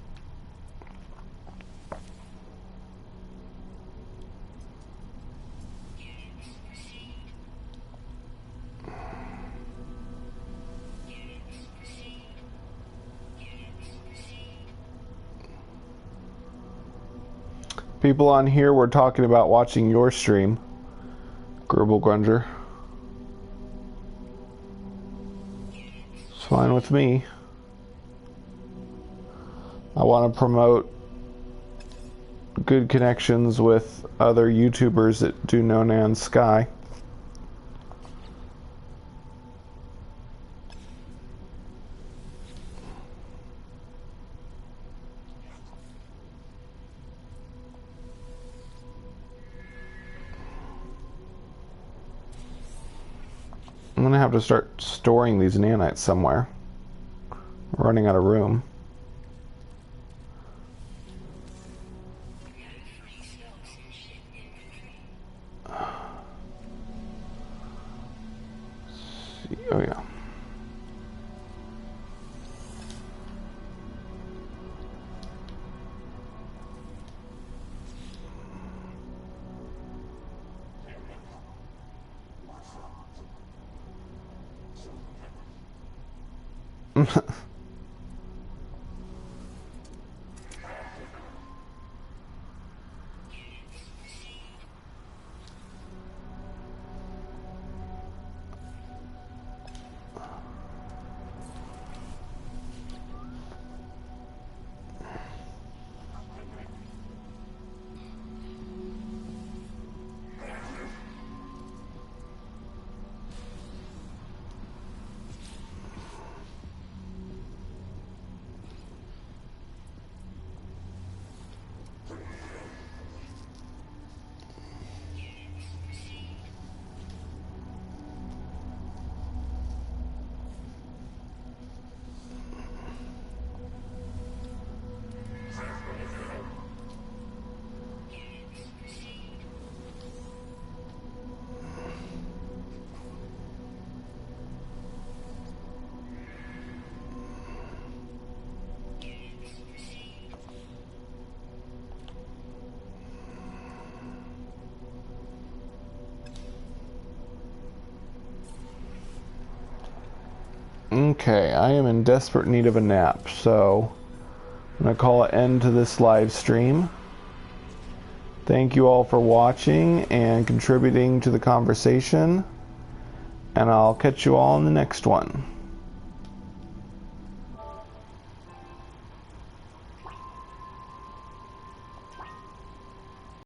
Speaker 1: People on here were talking about watching your stream, Gribble Grunger. It's fine with me. I want to promote good connections with other YouTubers that do No Man's Sky. I'm gonna have to start storing these nanites somewhere. I'm running out of room. Oh yeah. Okay, I am in desperate need of a nap, so I'm going to call an end to this live stream. Thank you all for watching and contributing to the conversation, and I'll catch you all in the next one.